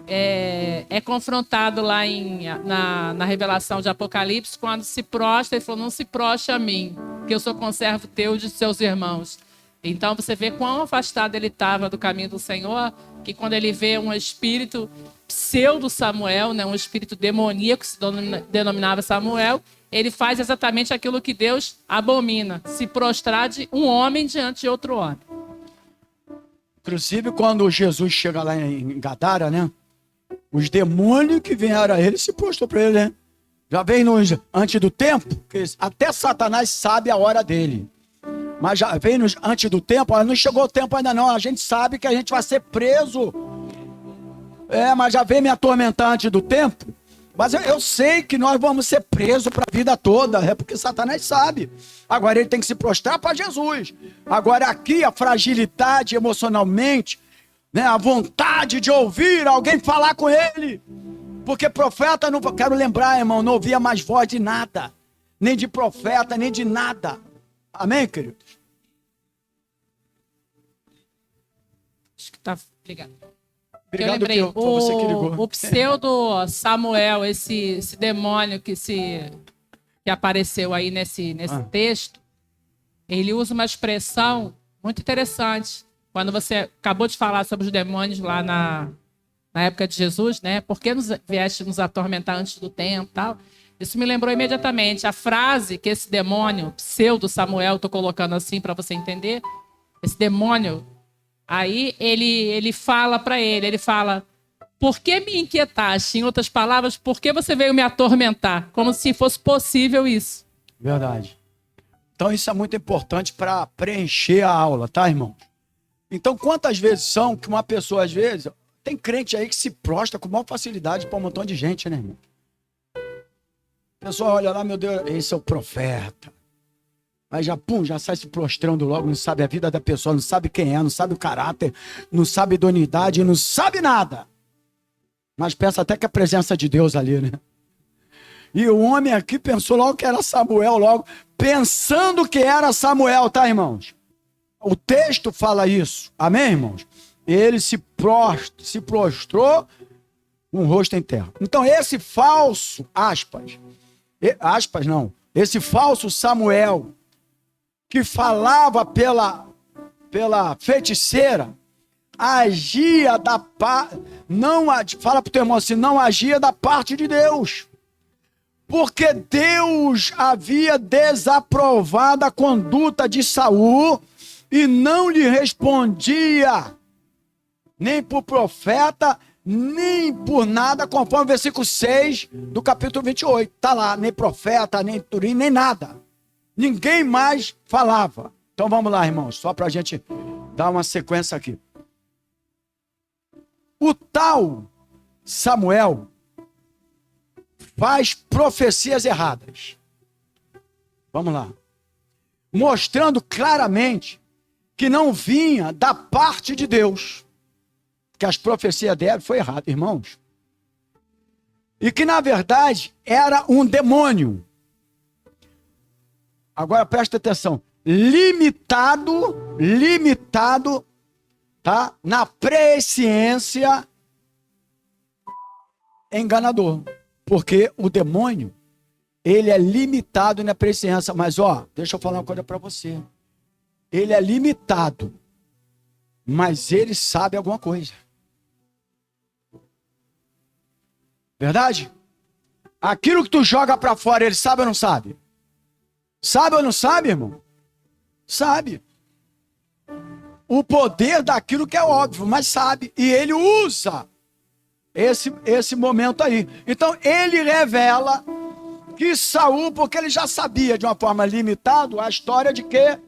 é confrontado lá na revelação de Apocalipse, quando se prostra, ele falou, não se prostre a mim, que eu sou conservo teu e de seus irmãos. Então você vê quão afastado ele estava do caminho do Senhor, que quando ele vê um espírito pseudo Samuel, né, um espírito demoníaco que se denominava Samuel, ele faz exatamente aquilo que Deus abomina, se prostrar de um homem diante de outro homem. Inclusive, quando Jesus chega lá em Gadara, né? Os demônios que vieram a ele se prostrou para ele, né? Já vem antes do tempo, porque até Satanás sabe a hora dele. Mas já vem antes do tempo, não chegou o tempo ainda não. A gente sabe que a gente vai ser preso. Mas já vem me atormentar antes do tempo. Mas eu sei que nós vamos ser presos para a vida toda. É porque Satanás sabe. Agora ele tem que se prostrar para Jesus. Agora aqui a fragilidade emocionalmente, né, a vontade de ouvir alguém falar com ele. Porque profeta, não quero lembrar, irmão, não ouvia mais voz de nada. Nem de profeta, nem de nada. Amém, queridos? Acho que tá ligado. Obrigado, eu lembrei, foi você que ligou. O pseudo Samuel, esse demônio que apareceu aí nesse texto, ele usa uma expressão muito interessante. Quando você acabou de falar sobre os demônios lá na época de Jesus, né? Por que vieste nos atormentar antes do tempo e tal? Isso me lembrou imediatamente a frase que esse demônio, pseudo Samuel, estou colocando assim para você entender. Esse demônio, aí ele fala para ele fala, por que me inquietaste? Em outras palavras, por que você veio me atormentar? Como se fosse possível isso. Verdade. Então isso é muito importante para preencher a aula, tá, irmão? Então quantas vezes são que uma pessoa, às vezes, tem crente aí que se prostra com maior facilidade para um montão de gente, né, irmão? A pessoa olha lá, meu Deus, esse é o profeta. Aí já sai se prostrando logo, não sabe a vida da pessoa, não sabe quem é, não sabe o caráter, não sabe a idoneidade, não sabe nada. Mas pensa até que a presença de Deus ali, né? E o homem aqui pensou logo que era Samuel, logo, pensando que era Samuel, tá, irmãos? O texto fala isso, amém, irmãos? Ele se prostrou com o rosto em terra. Então esse falso, esse falso Samuel, que falava pela feiticeira, agia fala para o teu irmão assim, não agia da parte de Deus. Porque Deus havia desaprovado a conduta de Saul e não lhe respondia nem por profeta, nem por nada, conforme o versículo 6 do capítulo 28. Está lá, nem profeta, nem turim, nem nada. Ninguém mais falava. Então vamos lá, irmãos, só para a gente dar uma sequência aqui. O tal Samuel faz profecias erradas. Vamos lá. Mostrando claramente que não vinha da parte de Deus. Que as profecias dele foi errado, irmãos. E que, na verdade, era um demônio. Agora, presta atenção. Limitado, tá? Na presciência enganador. Porque o demônio, ele é limitado na presença. Mas, ó, deixa eu falar uma coisa para você. Ele é limitado, mas ele sabe alguma coisa. Verdade? Aquilo que tu joga para fora, ele sabe ou não sabe? Sabe ou não sabe, irmão? Sabe. O poder daquilo que é óbvio, mas sabe. E ele usa esse momento aí. Então, ele revela que Saul, porque ele já sabia de uma forma limitada a história de que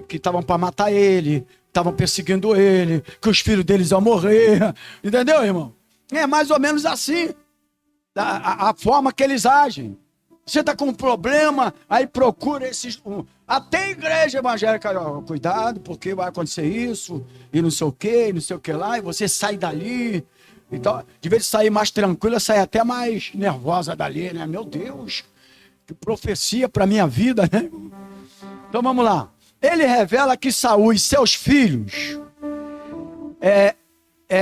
que estavam para matar ele, estavam perseguindo ele, que os filhos deles iam morrer. Entendeu, irmão? É mais ou menos assim a forma que eles agem. Você está com um problema, aí procura esses... Até a igreja evangélica, ó, cuidado, porque vai acontecer isso, e não sei o que lá, e você sai dali. Então, de vez de sair mais tranquila, sai até mais nervosa dali, né? Meu Deus, que profecia para minha vida, né? Então vamos lá. Ele revela que Saul e seus filhos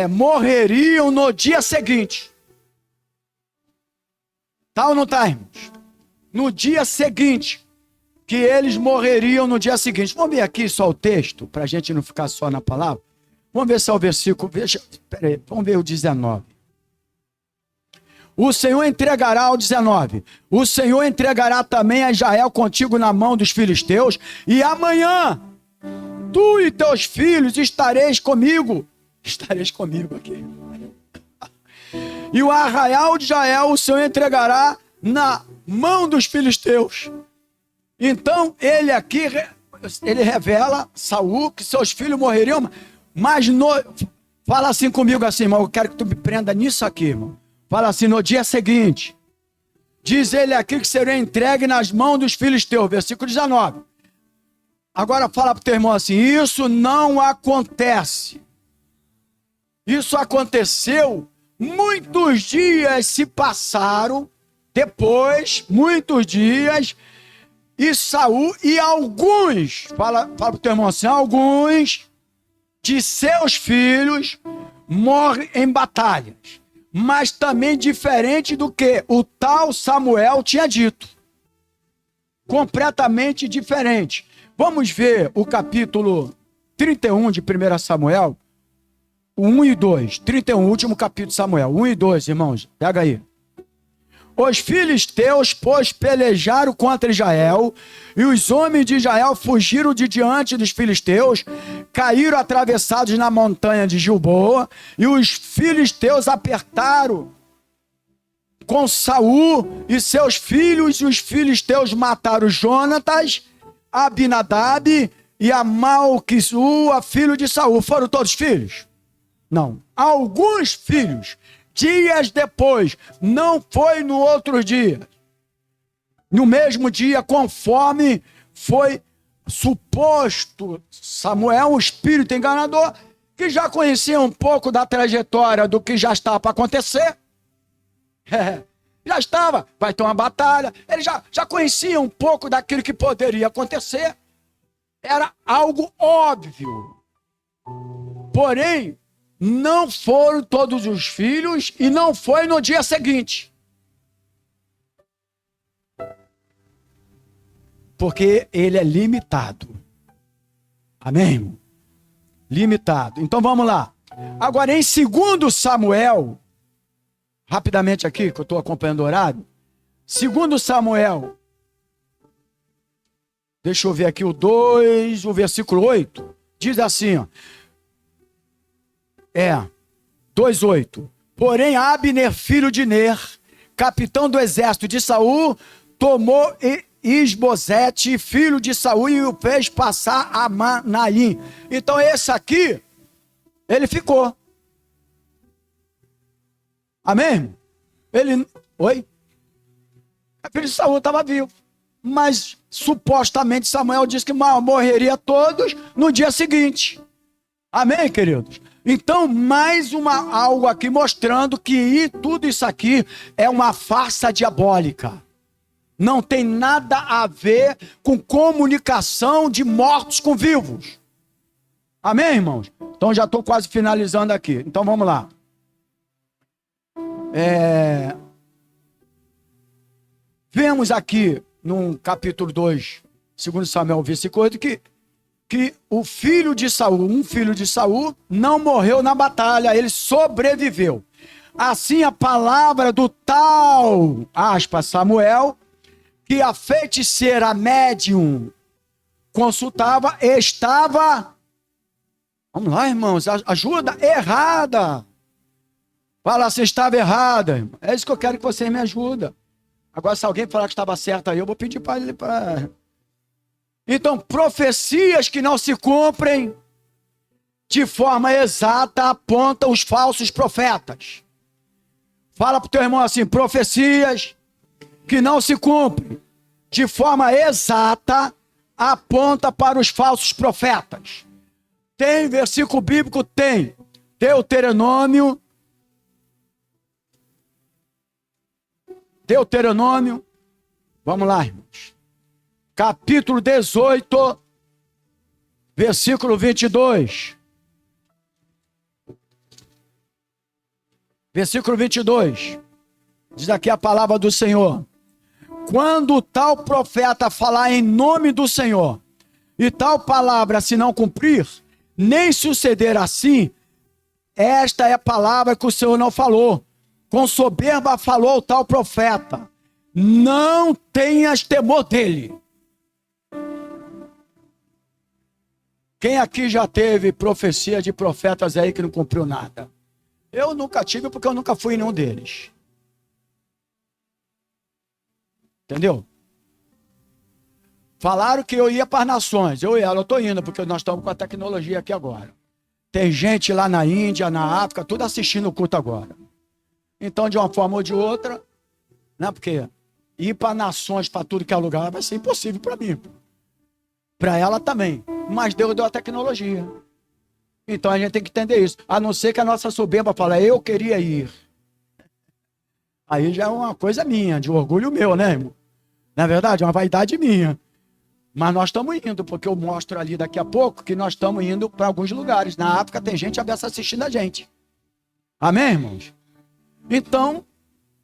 morreriam no dia seguinte. Tá ou não tá, irmãos? No dia seguinte, que eles morreriam no dia seguinte. Vamos ver aqui só o texto, para a gente não ficar só na palavra. Vamos ver só o versículo. Peraí, vamos ver o 19. O Senhor entregará o 19. O Senhor entregará também a Israel contigo na mão dos filisteus, e amanhã tu e teus filhos estareis comigo. Estareis comigo aqui. E o arraial de Israel o Senhor entregará na mão dos filisteus. Então ele aqui, ele revela Saul que seus filhos morreriam, mas fala assim comigo assim, irmão, eu quero que tu me prenda nisso aqui, irmão. Fala assim, no dia seguinte, diz ele aqui que será entregue nas mãos dos filisteus, versículo 19. Agora fala pro teu irmão assim, isso não acontece. Isso aconteceu, muitos dias se passaram, depois, muitos dias, e Saul e alguns, fala pro teu irmão assim, alguns de seus filhos morrem em batalhas, mas também diferente do que o tal Samuel tinha dito. Completamente diferente. Vamos ver o capítulo 31 de 1 Samuel, 1 e 2. 31, último capítulo de Samuel, 1 e 2, irmãos. Pega aí. Os filisteus, pois, pelejaram contra Israel, e os homens de Israel fugiram de diante dos filisteus, caíram atravessados na montanha de Gilboa, e os filisteus apertaram com Saul e seus filhos, e os filisteus mataram Jonatas, Abinadab e Amalquisua, filho de Saul. Foram todos filhos? Não. Alguns filhos. Dias depois, não foi no outro dia, no mesmo dia, conforme foi suposto Samuel, um espírito enganador, que já conhecia um pouco da trajetória do que já estava para acontecer. Já estava, vai ter uma batalha, ele já conhecia um pouco daquilo que poderia acontecer. Era algo óbvio. Porém, não foram todos os filhos e não foi no dia seguinte. Porque ele é limitado. Amém, irmão? Limitado. Então vamos lá. Agora em 2 Samuel, rapidamente aqui, que eu estou acompanhando o horário. 2 Samuel, deixa eu ver aqui o 2, o versículo 8, diz assim, ó. 2:8. Porém, Abner, filho de Ner, capitão do exército de Saul, tomou Isbosete, filho de Saul, e o fez passar a Manaim. Então esse aqui, ele ficou. Amém? Oi? O filho de Saul estava vivo. Mas supostamente Samuel disse que morreria todos no dia seguinte. Amém, queridos? Então, mais algo aqui mostrando que tudo isso aqui é uma farsa diabólica. Não tem nada a ver com comunicação de mortos com vivos. Amém, irmãos? Então, já estou quase finalizando aqui. Então, vamos lá. vemos aqui no capítulo 2, 2 Samuel, versículo 8, que o filho de Saul, um filho de Saul, não morreu na batalha, ele sobreviveu. Assim a palavra do tal, aspas, Samuel, que a feiticeira médium consultava, estava, vamos lá, irmãos, ajuda, errada. Fala se estava errada, irmão. É isso que eu quero que vocês me ajudem. Agora, se alguém falar que estava certo aí, eu vou pedir para ele. Então, profecias que não se cumprem de forma exata apontam os falsos profetas. Fala para o teu irmão assim, profecias que não se cumprem de forma exata aponta para os falsos profetas. Tem versículo bíblico? Tem. Deuteronômio, vamos lá, irmãos. Capítulo 18, versículo 22. Versículo 22. Diz aqui a palavra do Senhor. Quando tal profeta falar em nome do Senhor, e tal palavra se não cumprir, nem suceder assim, esta é a palavra que o Senhor não falou. Com soberba falou o tal profeta. Não tenhas temor dele. Quem aqui já teve profecia de profetas aí que não cumpriu nada? Eu nunca tive porque eu nunca fui em nenhum deles. Entendeu? Falaram que eu ia para as nações. Eu estou indo porque nós estamos com a tecnologia aqui agora. Tem gente lá na Índia, na África, tudo assistindo o culto agora. Então, de uma forma ou de outra, né? Porque ir para nações, para tudo que é lugar, vai ser impossível para mim. Para ela também. Mas Deus deu a tecnologia. Então a gente tem que entender isso. A não ser que a nossa soberba fale, eu queria ir. Aí já é uma coisa minha, de orgulho meu, né, irmão? Na verdade, é uma vaidade minha. Mas nós estamos indo, porque eu mostro ali daqui a pouco que nós estamos indo para alguns lugares. Na África tem gente aberta assistindo a gente. Amém, irmãos? Então,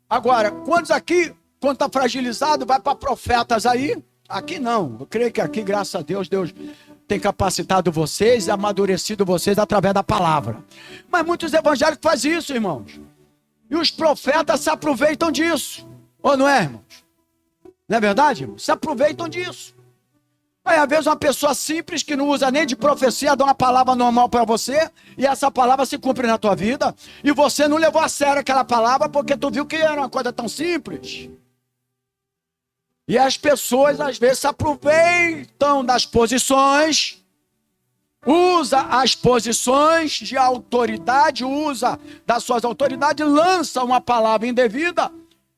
agora, quantos aqui, quando está fragilizado, vai para profetas aí? Aqui não. Eu creio que aqui, graças a Deus, Deus tem capacitado vocês, amadurecido vocês através da palavra. Mas muitos evangélicos fazem isso, irmãos. E os profetas se aproveitam disso. Ou não é, irmãos? Não é verdade, irmãos? Se aproveitam disso. Aí, às vezes, uma pessoa simples que não usa nem de profecia, dá uma palavra normal para você, e essa palavra se cumpre na tua vida, e você não levou a sério aquela palavra porque tu viu que era uma coisa tão simples. E as pessoas, às vezes, se aproveitam das posições, usa as posições de autoridade, usa das suas autoridades, lança uma palavra indevida,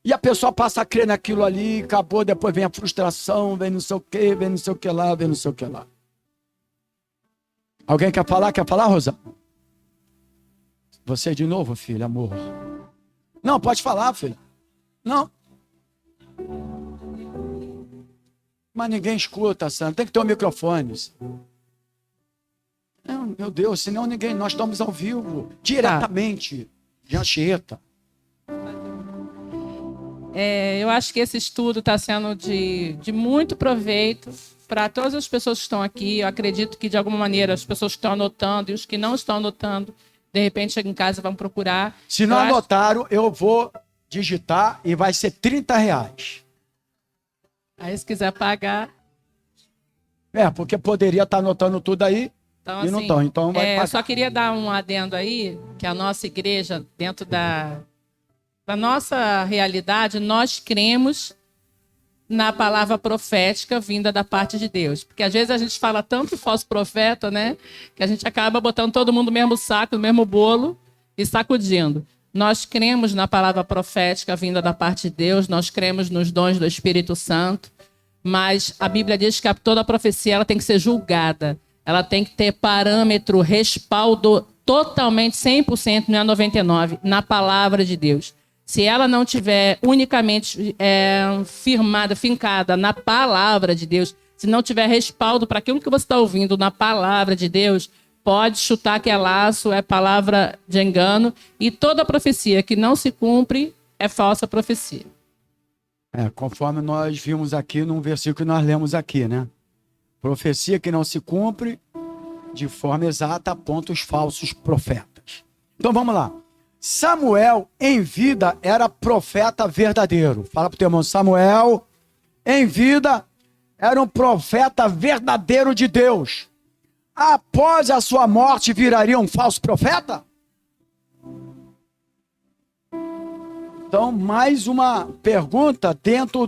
e a pessoa passa a crer naquilo ali, acabou, depois vem a frustração, vem não sei o que, vem não sei o que lá, vem não sei o que lá. Alguém quer falar? Quer falar, Rosa? Você de novo, filho, amor. Não, pode falar, filho. Não. Mas ninguém escuta, Sandra. Tem que ter um microfone. Não, meu Deus, senão ninguém... Nós estamos ao vivo, diretamente, de Anchieta. Eu acho que esse estudo está sendo de muito proveito para todas as pessoas que estão aqui. Eu acredito que, de alguma maneira, as pessoas que estão anotando e os que não estão anotando, de repente, chegam em casa e vão procurar. Se não anotaram, eu vou digitar e vai ser R$30. Aí, se quiser pagar... porque poderia estar anotando tudo aí então, e assim, não estão. Então vai pagar. Eu só queria dar um adendo aí, que a nossa igreja, dentro da nossa realidade, nós cremos na palavra profética vinda da parte de Deus. Porque às vezes a gente fala tanto falso profeta, né? Que a gente acaba botando todo mundo no mesmo saco, no mesmo bolo e sacudindo. Nós cremos na palavra profética vinda da parte de Deus, nós cremos nos dons do Espírito Santo, mas a Bíblia diz que toda profecia ela tem que ser julgada. Ela tem que ter parâmetro, respaldo totalmente, 100%, não é 99%, na palavra de Deus. Se ela não tiver unicamente firmada, fincada na palavra de Deus, se não tiver respaldo para aquilo que você está ouvindo na palavra de Deus, pode chutar que é laço, é palavra de engano, e toda profecia que não se cumpre é falsa profecia. Conforme nós vimos aqui num versículo que nós lemos aqui, né? Profecia que não se cumpre de forma exata aponta os falsos profetas. Então vamos lá. Samuel, em vida, era profeta verdadeiro. Fala para o teu irmão, Samuel, em vida, era um profeta verdadeiro de Deus. Após a sua morte, viraria um falso profeta? Então, mais uma pergunta dentro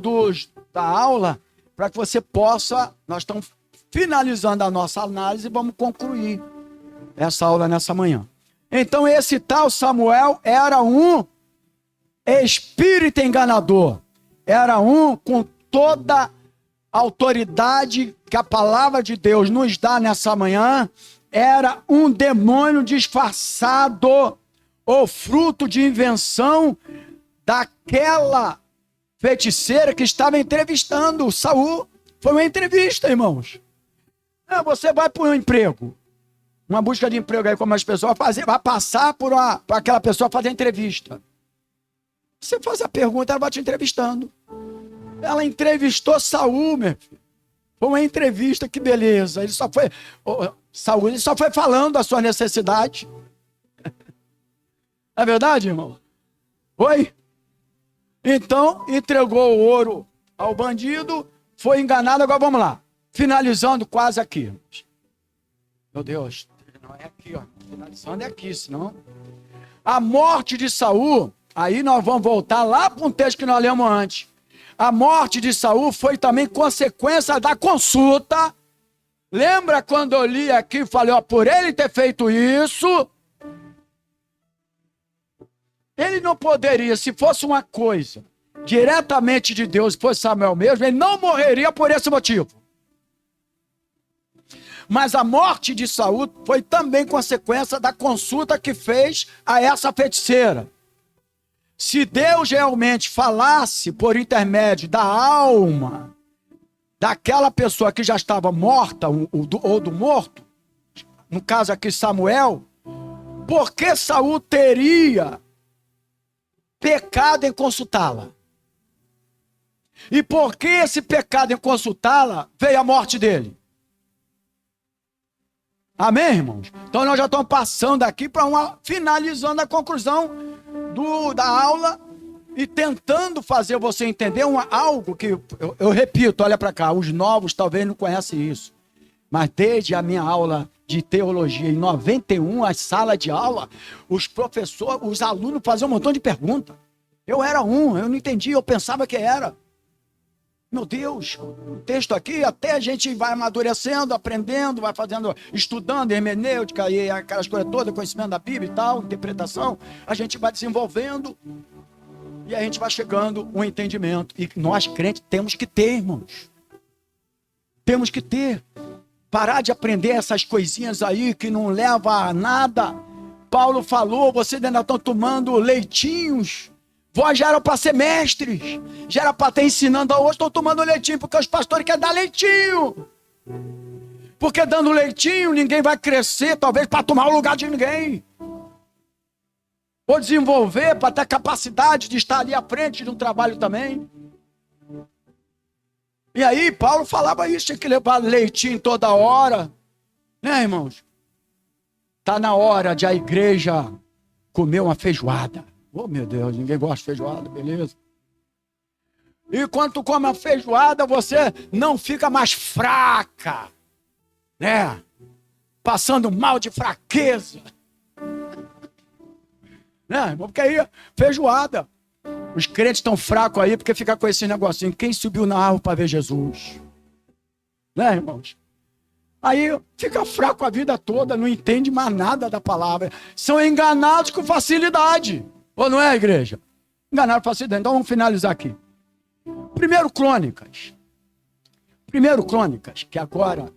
da aula, para que você possa... Nós estamos finalizando a nossa análise e vamos concluir essa aula nessa manhã. Então, esse tal Samuel era um espírito enganador. Era um com toda a autoridade que a palavra de Deus nos dá nessa manhã. Era um demônio disfarçado ou fruto de invenção daquela feiticeira que estava entrevistando Saul. Foi uma entrevista, irmãos. Você vai para um emprego, uma busca de emprego aí, como as pessoas fazem, vai passar por aquela pessoa fazer entrevista. Você faz a pergunta, ela vai te entrevistando. Ela entrevistou Saul, meu filho. Foi uma entrevista, que beleza. Saul, ele só foi falando da sua necessidade. Não é verdade, irmão? Foi? Então, entregou o ouro ao bandido, foi enganado. Agora vamos lá. Finalizando quase aqui. Meu Deus, não é aqui, ó. Finalizando é aqui, senão... A morte de Saul, aí nós vamos voltar lá para um texto que nós lemos antes. A morte de Saul foi também consequência da consulta. Lembra quando eu li aqui e falei, ó, por ele ter feito isso, ele não poderia, se fosse uma coisa diretamente de Deus, se fosse Samuel mesmo, ele não morreria por esse motivo. Mas a morte de Saul foi também consequência da consulta que fez a essa feiticeira. Se Deus realmente falasse por intermédio da alma daquela pessoa que já estava morta ou do morto, no caso aqui Samuel, por que Saul teria pecado em consultá-la? E por que esse pecado em consultá-la veio a morte dele? Amém, irmãos? Então nós já estamos passando aqui para finalizando a conclusão da aula e tentando fazer você entender algo que, eu repito, olha para cá, os novos talvez não conhecem isso, mas desde a minha aula de teologia em 91, a sala de aula, os professores, os alunos faziam um montão de perguntas. Eu era eu não entendia, eu pensava que era. Meu Deus, o texto aqui, até a gente vai amadurecendo, aprendendo, vai fazendo, estudando hermenêutica e aquelas coisas todas, conhecimento da Bíblia e tal, interpretação, a gente vai desenvolvendo e a gente vai chegando a um entendimento. E nós, crentes, temos que ter, irmãos. Temos que ter. Parar de aprender essas coisinhas aí que não levam a nada. Paulo falou, vocês ainda estão tomando leitinhos. Vós já era para ser mestres, já era para estar ensinando a outros, estão tomando leitinho, porque os pastores querem dar leitinho. Porque dando leitinho, ninguém vai crescer, talvez para tomar o lugar de ninguém. Ou desenvolver, para ter capacidade de estar ali à frente de um trabalho também. E aí, Paulo falava isso, tinha que levar leitinho toda hora. Né, irmãos? Está na hora de a igreja comer uma feijoada. Oh, meu Deus, ninguém gosta de feijoada, beleza? E quando tu come a feijoada, você não fica mais fraca, né? Passando mal de fraqueza. Né? Porque aí, feijoada. Os crentes estão fracos aí porque fica com esse negocinho. Quem subiu na árvore para ver Jesus? Né, irmãos? Aí fica fraco a vida toda, não entende mais nada da palavra. São enganados com facilidade. Ou não é, igreja? Enganaram com facilidade. Então vamos finalizar aqui. Primeiro Crônicas, que agora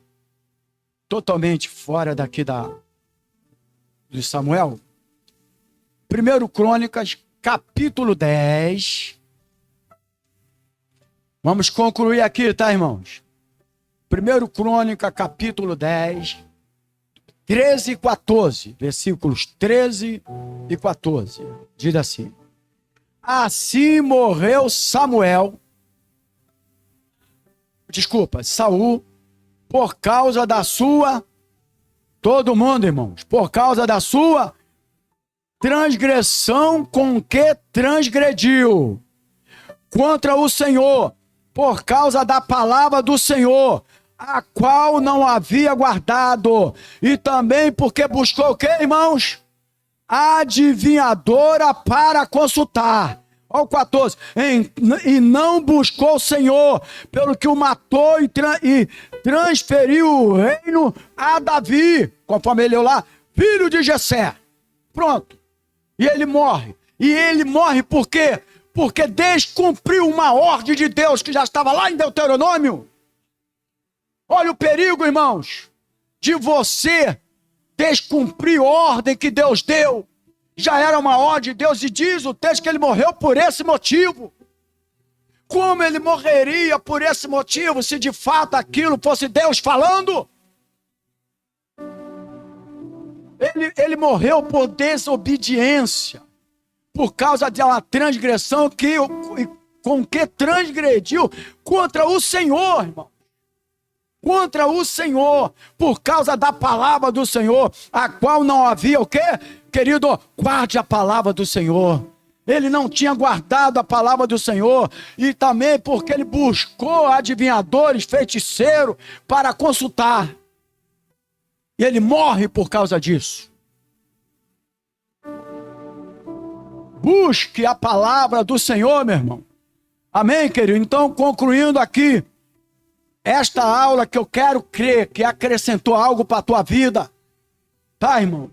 totalmente fora daqui de Samuel. Primeiro Crônicas, capítulo 10. Vamos concluir aqui, tá, irmãos? Primeiro Crônica, capítulo 10, 13 e 14, versículos 13 e 14. Diz assim: assim morreu Samuel Saul, por causa da sua, todo mundo, irmãos, por causa da sua transgressão com que transgrediu contra o Senhor, por causa da palavra do Senhor, a qual não havia guardado, e também porque buscou o quê, irmãos? Adivinhadora para consultar. Olha o 14. E não buscou o Senhor, pelo que o matou e transferiu o reino a Davi, conforme ele leu lá, filho de Jessé. Pronto. E ele morre. E ele morre por quê? Porque descumpriu uma ordem de Deus que já estava lá em Deuteronômio. Olha o perigo, irmãos, de você descumprir ordem que Deus deu. Já era uma ordem de Deus, e diz o texto que ele morreu por esse motivo. Como ele morreria por esse motivo, se de fato aquilo fosse Deus falando? Ele morreu por desobediência, por causa de uma transgressão com que transgrediu contra o Senhor, irmão. Contra o Senhor, por causa da palavra do Senhor, a qual não havia o quê? Querido, guarde a palavra do Senhor. Ele não tinha guardado a palavra do Senhor, e também porque ele buscou adivinhadores, feiticeiros, para consultar. E ele morre por causa disso. Busque a palavra do Senhor, meu irmão. Amém, querido? Então, concluindo aqui, esta aula que eu quero crer que acrescentou algo para a tua vida. Tá, irmãos?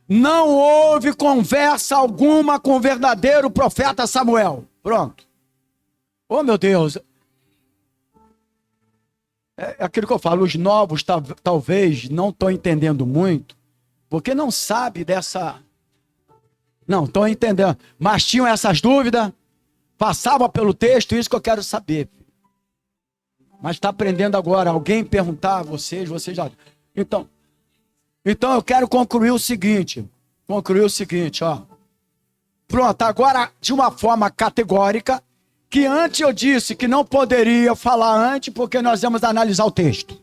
Não houve conversa alguma com o verdadeiro profeta Samuel. Pronto. Oh, meu Deus. É aquilo que eu falo, os novos talvez não estão entendendo muito, porque não sabe dessa... Não, estão entendendo. Mas tinham essas dúvidas, passavam pelo texto, isso que eu quero saber. Mas está aprendendo agora. Alguém perguntar a vocês já... Então eu quero concluir o seguinte. Ó. Pronto, agora de uma forma categórica, que antes eu disse que não poderia falar antes, porque nós vamos analisar o texto.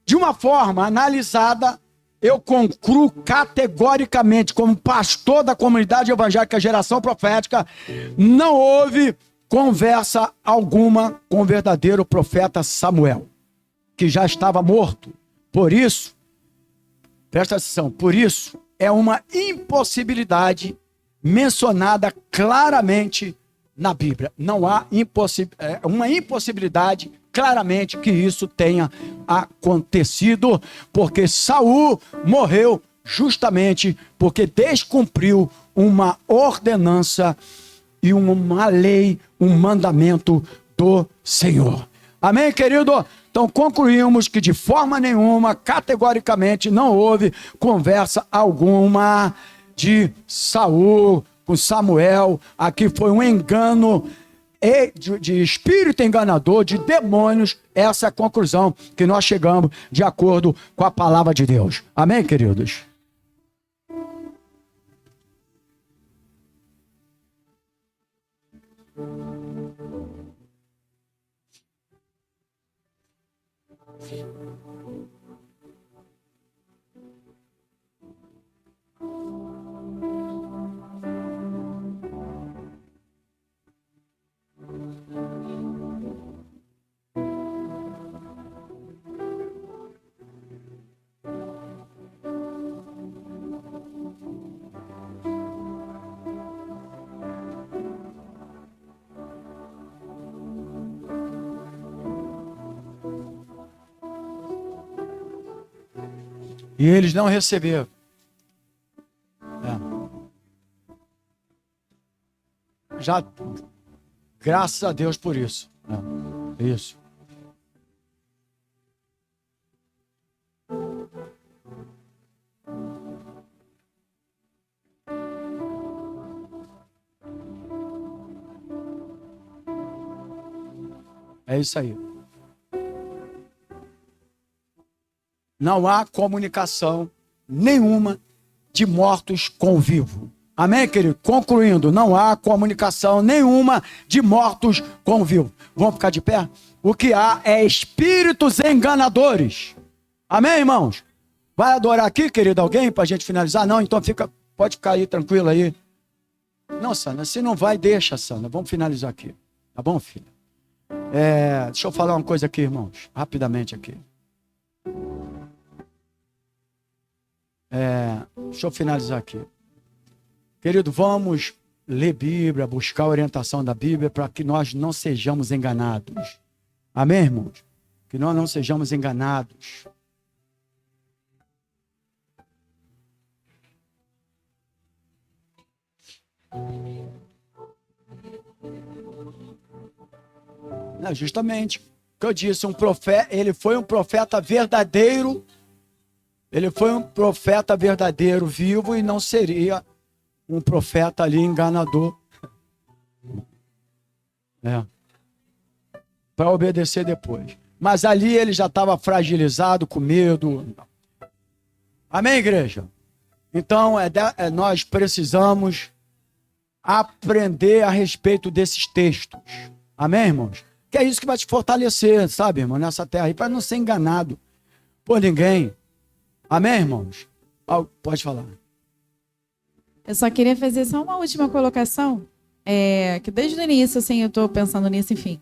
De uma forma analisada, eu concluo categoricamente, como pastor da comunidade evangélica Geração Profética, não houve conversa alguma com o verdadeiro profeta Samuel, que já estava morto. Por isso, presta atenção, por isso é uma impossibilidade mencionada claramente na Bíblia. Não há uma impossibilidade claramente que isso tenha acontecido, porque Saul morreu justamente porque descumpriu uma ordenança e uma lei, um mandamento do Senhor. Amém, querido? Então concluímos que de forma nenhuma, categoricamente, não houve conversa alguma de Saul com Samuel. Aqui foi um engano de espírito enganador, de demônios. Essa é a conclusão que nós chegamos de acordo com a palavra de Deus. Amém, queridos? E eles não receberam. Já, graças a Deus por isso. Isso. É isso aí. Não há comunicação nenhuma de mortos com o vivo. Amém, querido? Concluindo, não há comunicação nenhuma de mortos com vivos. Vamos ficar de pé? O que há é espíritos enganadores. Amém, irmãos? Vai adorar aqui, querido, alguém, para a gente finalizar? Não, então pode ficar aí, tranquilo aí. Não, Sandra, se não vai, deixa, Sandra. Vamos finalizar aqui. Tá bom, filha? Deixa eu falar uma coisa aqui, irmãos. Rapidamente aqui. Deixa eu finalizar aqui. Querido, vamos ler Bíblia, buscar a orientação da Bíblia para que nós não sejamos enganados. Amém, irmãos? Que nós não sejamos enganados. Não, justamente o que eu disse, ele foi um profeta verdadeiro. Ele foi um profeta verdadeiro, vivo, e não seria um profeta ali enganador. Para obedecer depois. Mas ali ele já estava fragilizado, com medo. Amém, igreja? Então, nós precisamos aprender a respeito desses textos. Amém, irmãos? Que é isso que vai te fortalecer, sabe, irmão, nessa terra aí, para não ser enganado por ninguém. Amém, irmãos? Pode falar. Eu só queria fazer só uma última colocação, que desde o início, assim, eu estou pensando nisso, enfim.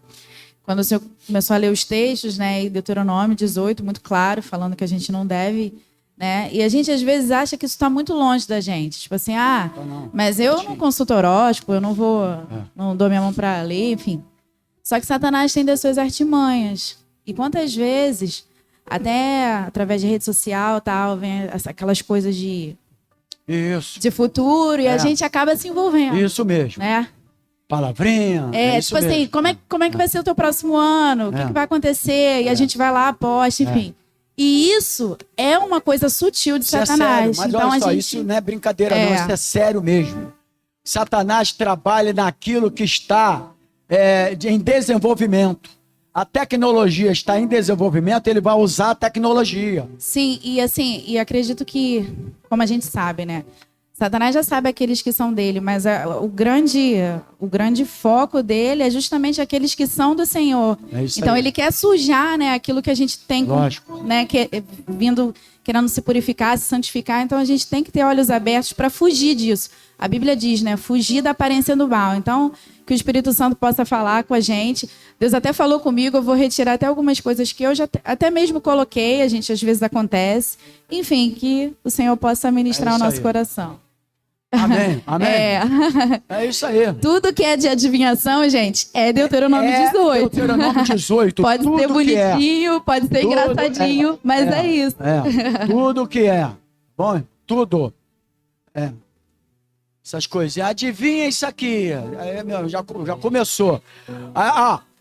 Quando o senhor começou a ler os textos, né, e Deuteronômio 18, muito claro, falando que a gente não deve, né, e a gente às vezes acha que isso está muito longe da gente, tipo assim, mas eu não consulto horóscopo, eu não vou, não dou minha mão para ler, enfim. Só que Satanás tem das suas artimanhas, e quantas vezes, até através de rede social, tal, vem aquelas coisas de futuro, e a gente acaba se envolvendo. Isso mesmo. Né? Palavrinha. Tipo assim, como é que vai ser o teu próximo ano? O que vai acontecer? E a gente vai lá, aposta, enfim. E isso é uma coisa sutil de Satanás. Sério, mas então, olha só, isso não é brincadeira, não. Isso é sério mesmo. Satanás trabalha naquilo que está em desenvolvimento. A tecnologia está em desenvolvimento, ele vai usar a tecnologia. Sim, e assim, e acredito que, como a gente sabe, né? Satanás já sabe aqueles que são dele, mas o grande foco dele é justamente aqueles que são do Senhor. Então ele quer sujar, né, aquilo que a gente tem, né, querendo se purificar, se santificar. Então a gente tem que ter olhos abertos para fugir disso. A Bíblia diz, né, fugir da aparência do mal. Então que o Espírito Santo possa falar com a gente. Deus até falou comigo, eu vou retirar até algumas coisas que eu já até mesmo coloquei, a gente às vezes acontece. Enfim, que o Senhor possa ministrar o nosso coração. Amém, amém. É isso aí. Tudo que é de adivinhação, gente, é Deuteronômio 18. Deuteronômio 18. Pode ser bonitinho, pode ser engraçadinho, mas é isso. Tudo que é. Bom, tudo. Essas coisas. Adivinha isso aqui. Já começou.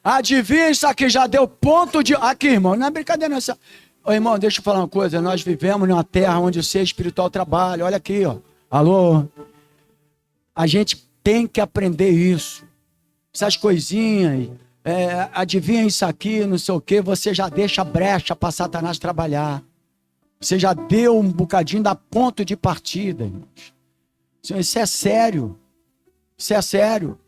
Adivinha isso aqui. Já deu ponto de... Aqui, irmão. Não é brincadeira, não. Ô, irmão, deixa eu falar uma coisa. Nós vivemos numa terra onde o ser espiritual trabalha. Olha aqui, ó. Alô? A gente tem que aprender isso. Essas coisinhas. Adivinha isso aqui, não sei o quê. Você já deixa brecha para Satanás trabalhar. Você já deu um bocadinho da ponto de partida, irmãos. Isso é sério. Isso é sério.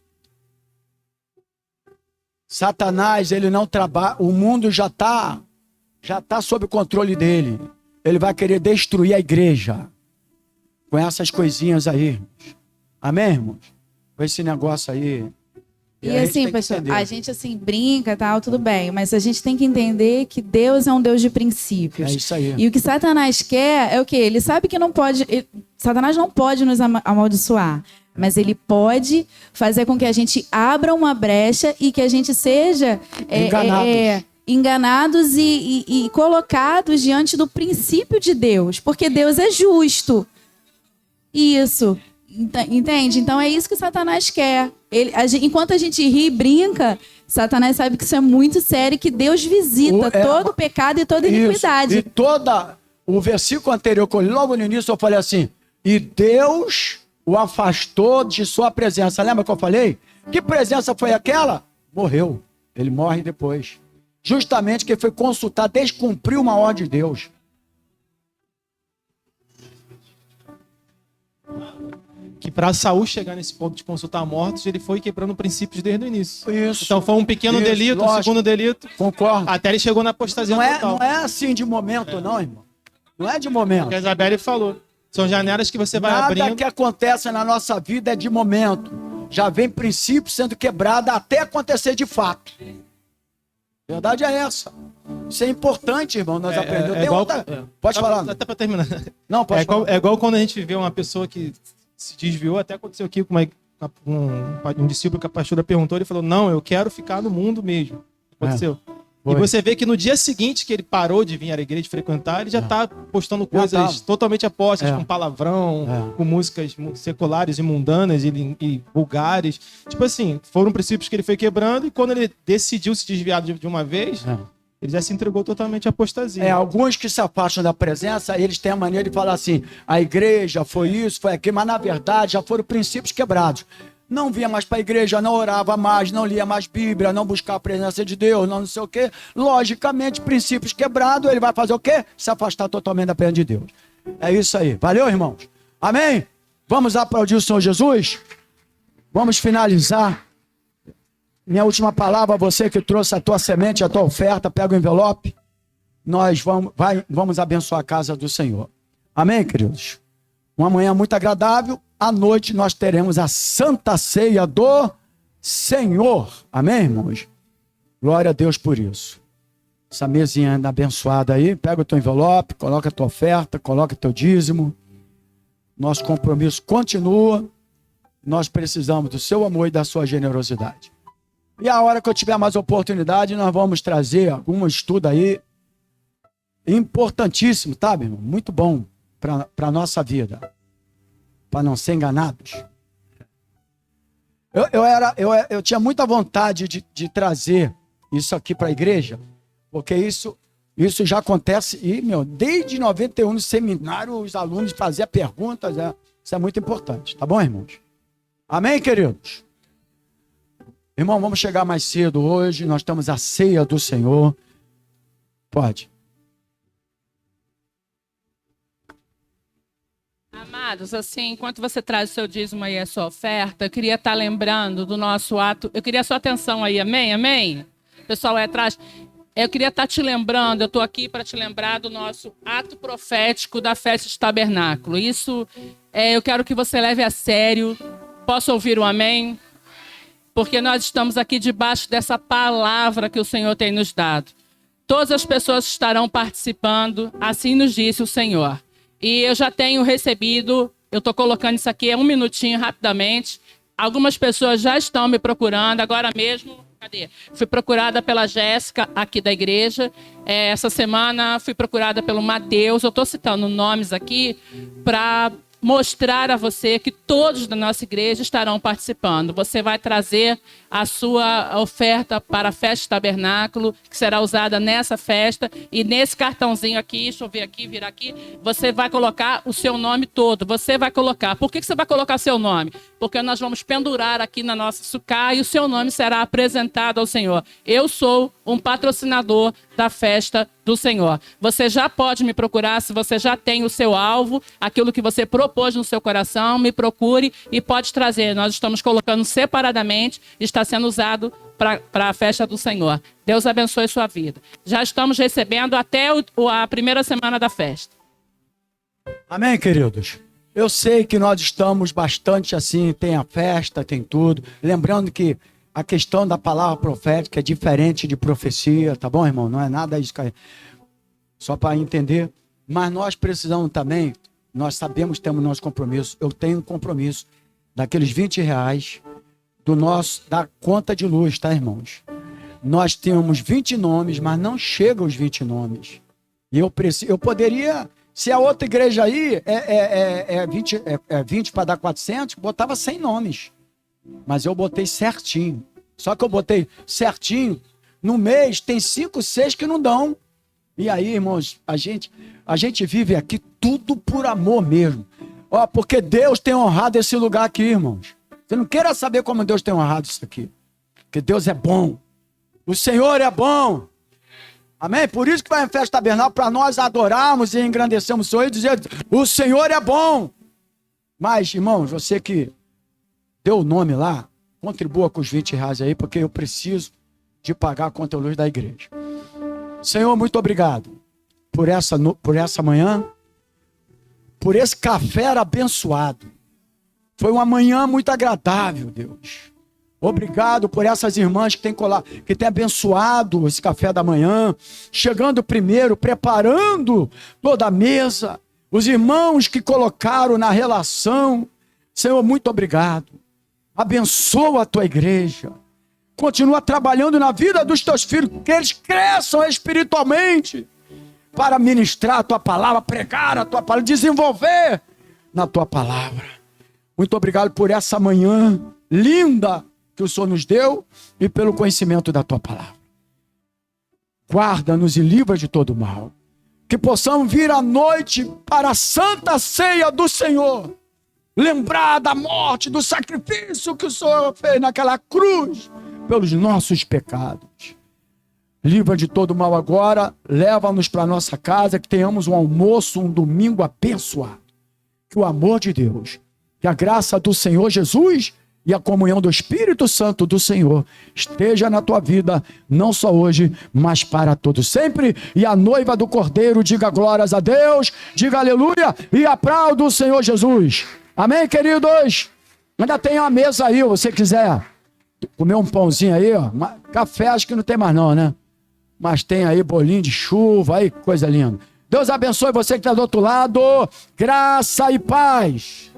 Satanás, ele não trabalha. O mundo já está sob o controle dele. Ele vai querer destruir a igreja. Com essas coisinhas aí, irmãos. Amém, irmãos? Com esse negócio aí. E assim, pastor, a gente assim brinca, tal, tudo bem, mas a gente tem que entender que Deus é um Deus de princípios. É isso aí. E o que Satanás quer é o quê? Ele sabe que não pode, Satanás não pode nos amaldiçoar, mas ele pode fazer com que a gente abra uma brecha e que a gente seja enganados e colocados diante do princípio de Deus, porque Deus é justo. Isso. Entende? Então é isso que Satanás quer. Enquanto a gente ri e brinca, Satanás sabe que isso é muito sério e que Deus visita todo o pecado e toda iniquidade. E o versículo anterior, logo no início eu falei assim, e Deus o afastou de sua presença. Lembra que eu falei? Que presença foi aquela? Morreu. Ele morre depois. Justamente que foi consultar, descumpriu uma ordem de Deus. que para Saul chegar nesse ponto de consultar mortos, ele foi quebrando princípios desde o início. Isso. Então foi um pequeno Isso, delito, um lógico. segundo delito, Concordo. até ele chegou na apostasia total. Não é assim de momento, não, irmão. Não é de momento. O que a Isabelle falou. São janelas que você vai Nada abrindo. que acontece na nossa vida é de momento. Já vem princípio sendo quebrado até acontecer de fato. A verdade é essa. Isso é importante, irmão, nós aprendemos. Tem igual, outra... Pode falar. Até para terminar. Não, pode falar. É igual quando a gente vê uma pessoa que se desviou, até aconteceu aqui com um discípulo que a pastora perguntou, ele falou, não, eu quero ficar no mundo mesmo. Aconteceu. E você vê que no dia seguinte que ele parou de vir à igreja, de frequentar, ele já está postando coisas totalmente apostas, com palavrão, com músicas seculares e mundanas e vulgares. Tipo assim, foram princípios que ele foi quebrando e quando ele decidiu se desviar de uma vez, ele já se entregou totalmente à apostasia. Alguns que se afastam da presença, eles têm a maneira de falar assim, a igreja foi isso, foi aquilo, mas na verdade já foram princípios quebrados. Não vinha mais para a igreja, não orava mais, não lia mais Bíblia, não buscava a presença de Deus, não sei o quê. Logicamente, princípios quebrados, ele vai fazer o quê? Se afastar totalmente da presença de Deus. É isso aí. Valeu, irmãos? Amém? Vamos aplaudir o Senhor Jesus? Vamos finalizar. Minha última palavra, você que trouxe a tua semente, a tua oferta, pega o envelope. Nós vamos abençoar a casa do Senhor. Amém, queridos? Uma manhã muito agradável. À noite nós teremos a Santa Ceia do Senhor. Amém, irmãos? Glória a Deus por isso. Essa mesinha abençoada aí, pega o teu envelope, coloca a tua oferta, coloca o teu dízimo. Nosso compromisso continua. Nós precisamos do seu amor e da sua generosidade. E a hora que eu tiver mais oportunidade, nós vamos trazer algum estudo aí importantíssimo, tá, meu irmão? Muito bom para a nossa vida. Para não ser enganados. Eu tinha muita vontade de trazer isso aqui para a igreja, porque isso já acontece, e, desde 91 no seminário, os alunos faziam perguntas, isso é muito importante, tá bom, irmãos? Amém, queridos? Irmão, vamos chegar mais cedo hoje, nós estamos à ceia do Senhor. Pode. Amados, assim, enquanto você traz o seu dízimo aí, a sua oferta, eu queria estar lembrando do nosso ato. Eu queria a sua atenção aí, amém? Amém? O pessoal aí atrás. Eu queria estar te lembrando, eu estou aqui para te lembrar do nosso ato profético da festa de tabernáculo. Isso, eu quero que você leve a sério. Posso ouvir um amém? Porque nós estamos aqui debaixo dessa palavra que o Senhor tem nos dado. Todas as pessoas estarão participando, assim nos disse o Senhor. E eu já tenho recebido, eu estou colocando isso aqui, um minutinho, rapidamente. Algumas pessoas já estão me procurando, agora mesmo, cadê? Fui procurada pela Jéssica, aqui da igreja. Essa semana fui procurada pelo Mateus. Eu estou citando nomes aqui para mostrar a você que todos da nossa igreja estarão participando. Você vai trazer a sua oferta para a festa de tabernáculo, que será usada nessa festa, e nesse cartãozinho aqui, deixa eu ver aqui, virar aqui, você vai colocar o seu nome todo, você vai colocar. Por que você vai colocar seu nome? Porque nós vamos pendurar aqui na nossa sucá e o seu nome será apresentado ao Senhor. Eu sou um patrocinador da festa do Senhor. Você já pode me procurar, se você já tem o seu alvo, aquilo que você propôs no seu coração, me procure e pode trazer. Nós estamos colocando separadamente, está sendo usado para a festa do Senhor. Deus abençoe sua vida. Já estamos recebendo até a primeira semana da festa. Amém, queridos? Eu sei que nós estamos bastante assim, tem a festa, tem tudo. Lembrando que a questão da palavra profética é diferente de profecia, tá bom, irmão? Não é nada isso, só para entender. Mas nós precisamos também, nós sabemos que temos nosso compromisso. Eu tenho um compromisso daqueles R$20 da conta de luz, tá, irmãos? Nós temos 20 nomes, mas não chegam os 20 nomes. E eu poderia, se a outra igreja aí é 20 para dar 400, botava 100 nomes. Mas eu botei certinho. Só que eu botei certinho. No mês tem 5, 6 que não dão. E aí, irmãos, a gente vive aqui tudo por amor mesmo. Porque Deus tem honrado esse lugar aqui, irmãos. Você não queira saber como Deus tem honrado isso aqui. Porque Deus é bom. O Senhor é bom. Amém? Por isso que vai em festa tabernáculo, para nós adorarmos e engrandecermos o Senhor e dizer: o Senhor é bom. Mas, irmãos, você que deu o nome lá, contribua com os R$20 aí, porque eu preciso de pagar a conta de luz da igreja. Senhor, muito obrigado por essa manhã, por esse café abençoado. Foi uma manhã muito agradável, Deus. Obrigado por essas irmãs que têm abençoado esse café da manhã, chegando primeiro, preparando toda a mesa. Os irmãos que colocaram na relação. Senhor, muito obrigado. Abençoa a tua igreja. Continua trabalhando na vida dos teus filhos, que eles cresçam espiritualmente para ministrar a tua palavra, pregar a tua palavra, desenvolver na tua palavra. Muito obrigado por essa manhã linda que o Senhor nos deu e pelo conhecimento da tua palavra. Guarda-nos e livra de todo mal. Que possamos vir à noite para a santa ceia do Senhor. Lembrar da morte, do sacrifício que o Senhor fez naquela cruz pelos nossos pecados. Livra de todo mal agora. Leva-nos para nossa casa, que tenhamos um almoço, um domingo abençoado. Que o amor de Deus, que a graça do Senhor Jesus e a comunhão do Espírito Santo do Senhor esteja na tua vida, não só hoje, mas para todos sempre. E a noiva do Cordeiro diga glórias a Deus, diga aleluia e aplauda o Senhor Jesus. Amém, queridos? Ainda tem uma mesa aí, se você quiser comer um pãozinho aí, ó. Café acho que não tem mais não, né? Mas tem aí bolinho de chuva, aí coisa linda. Deus abençoe você que está do outro lado. Graça e paz.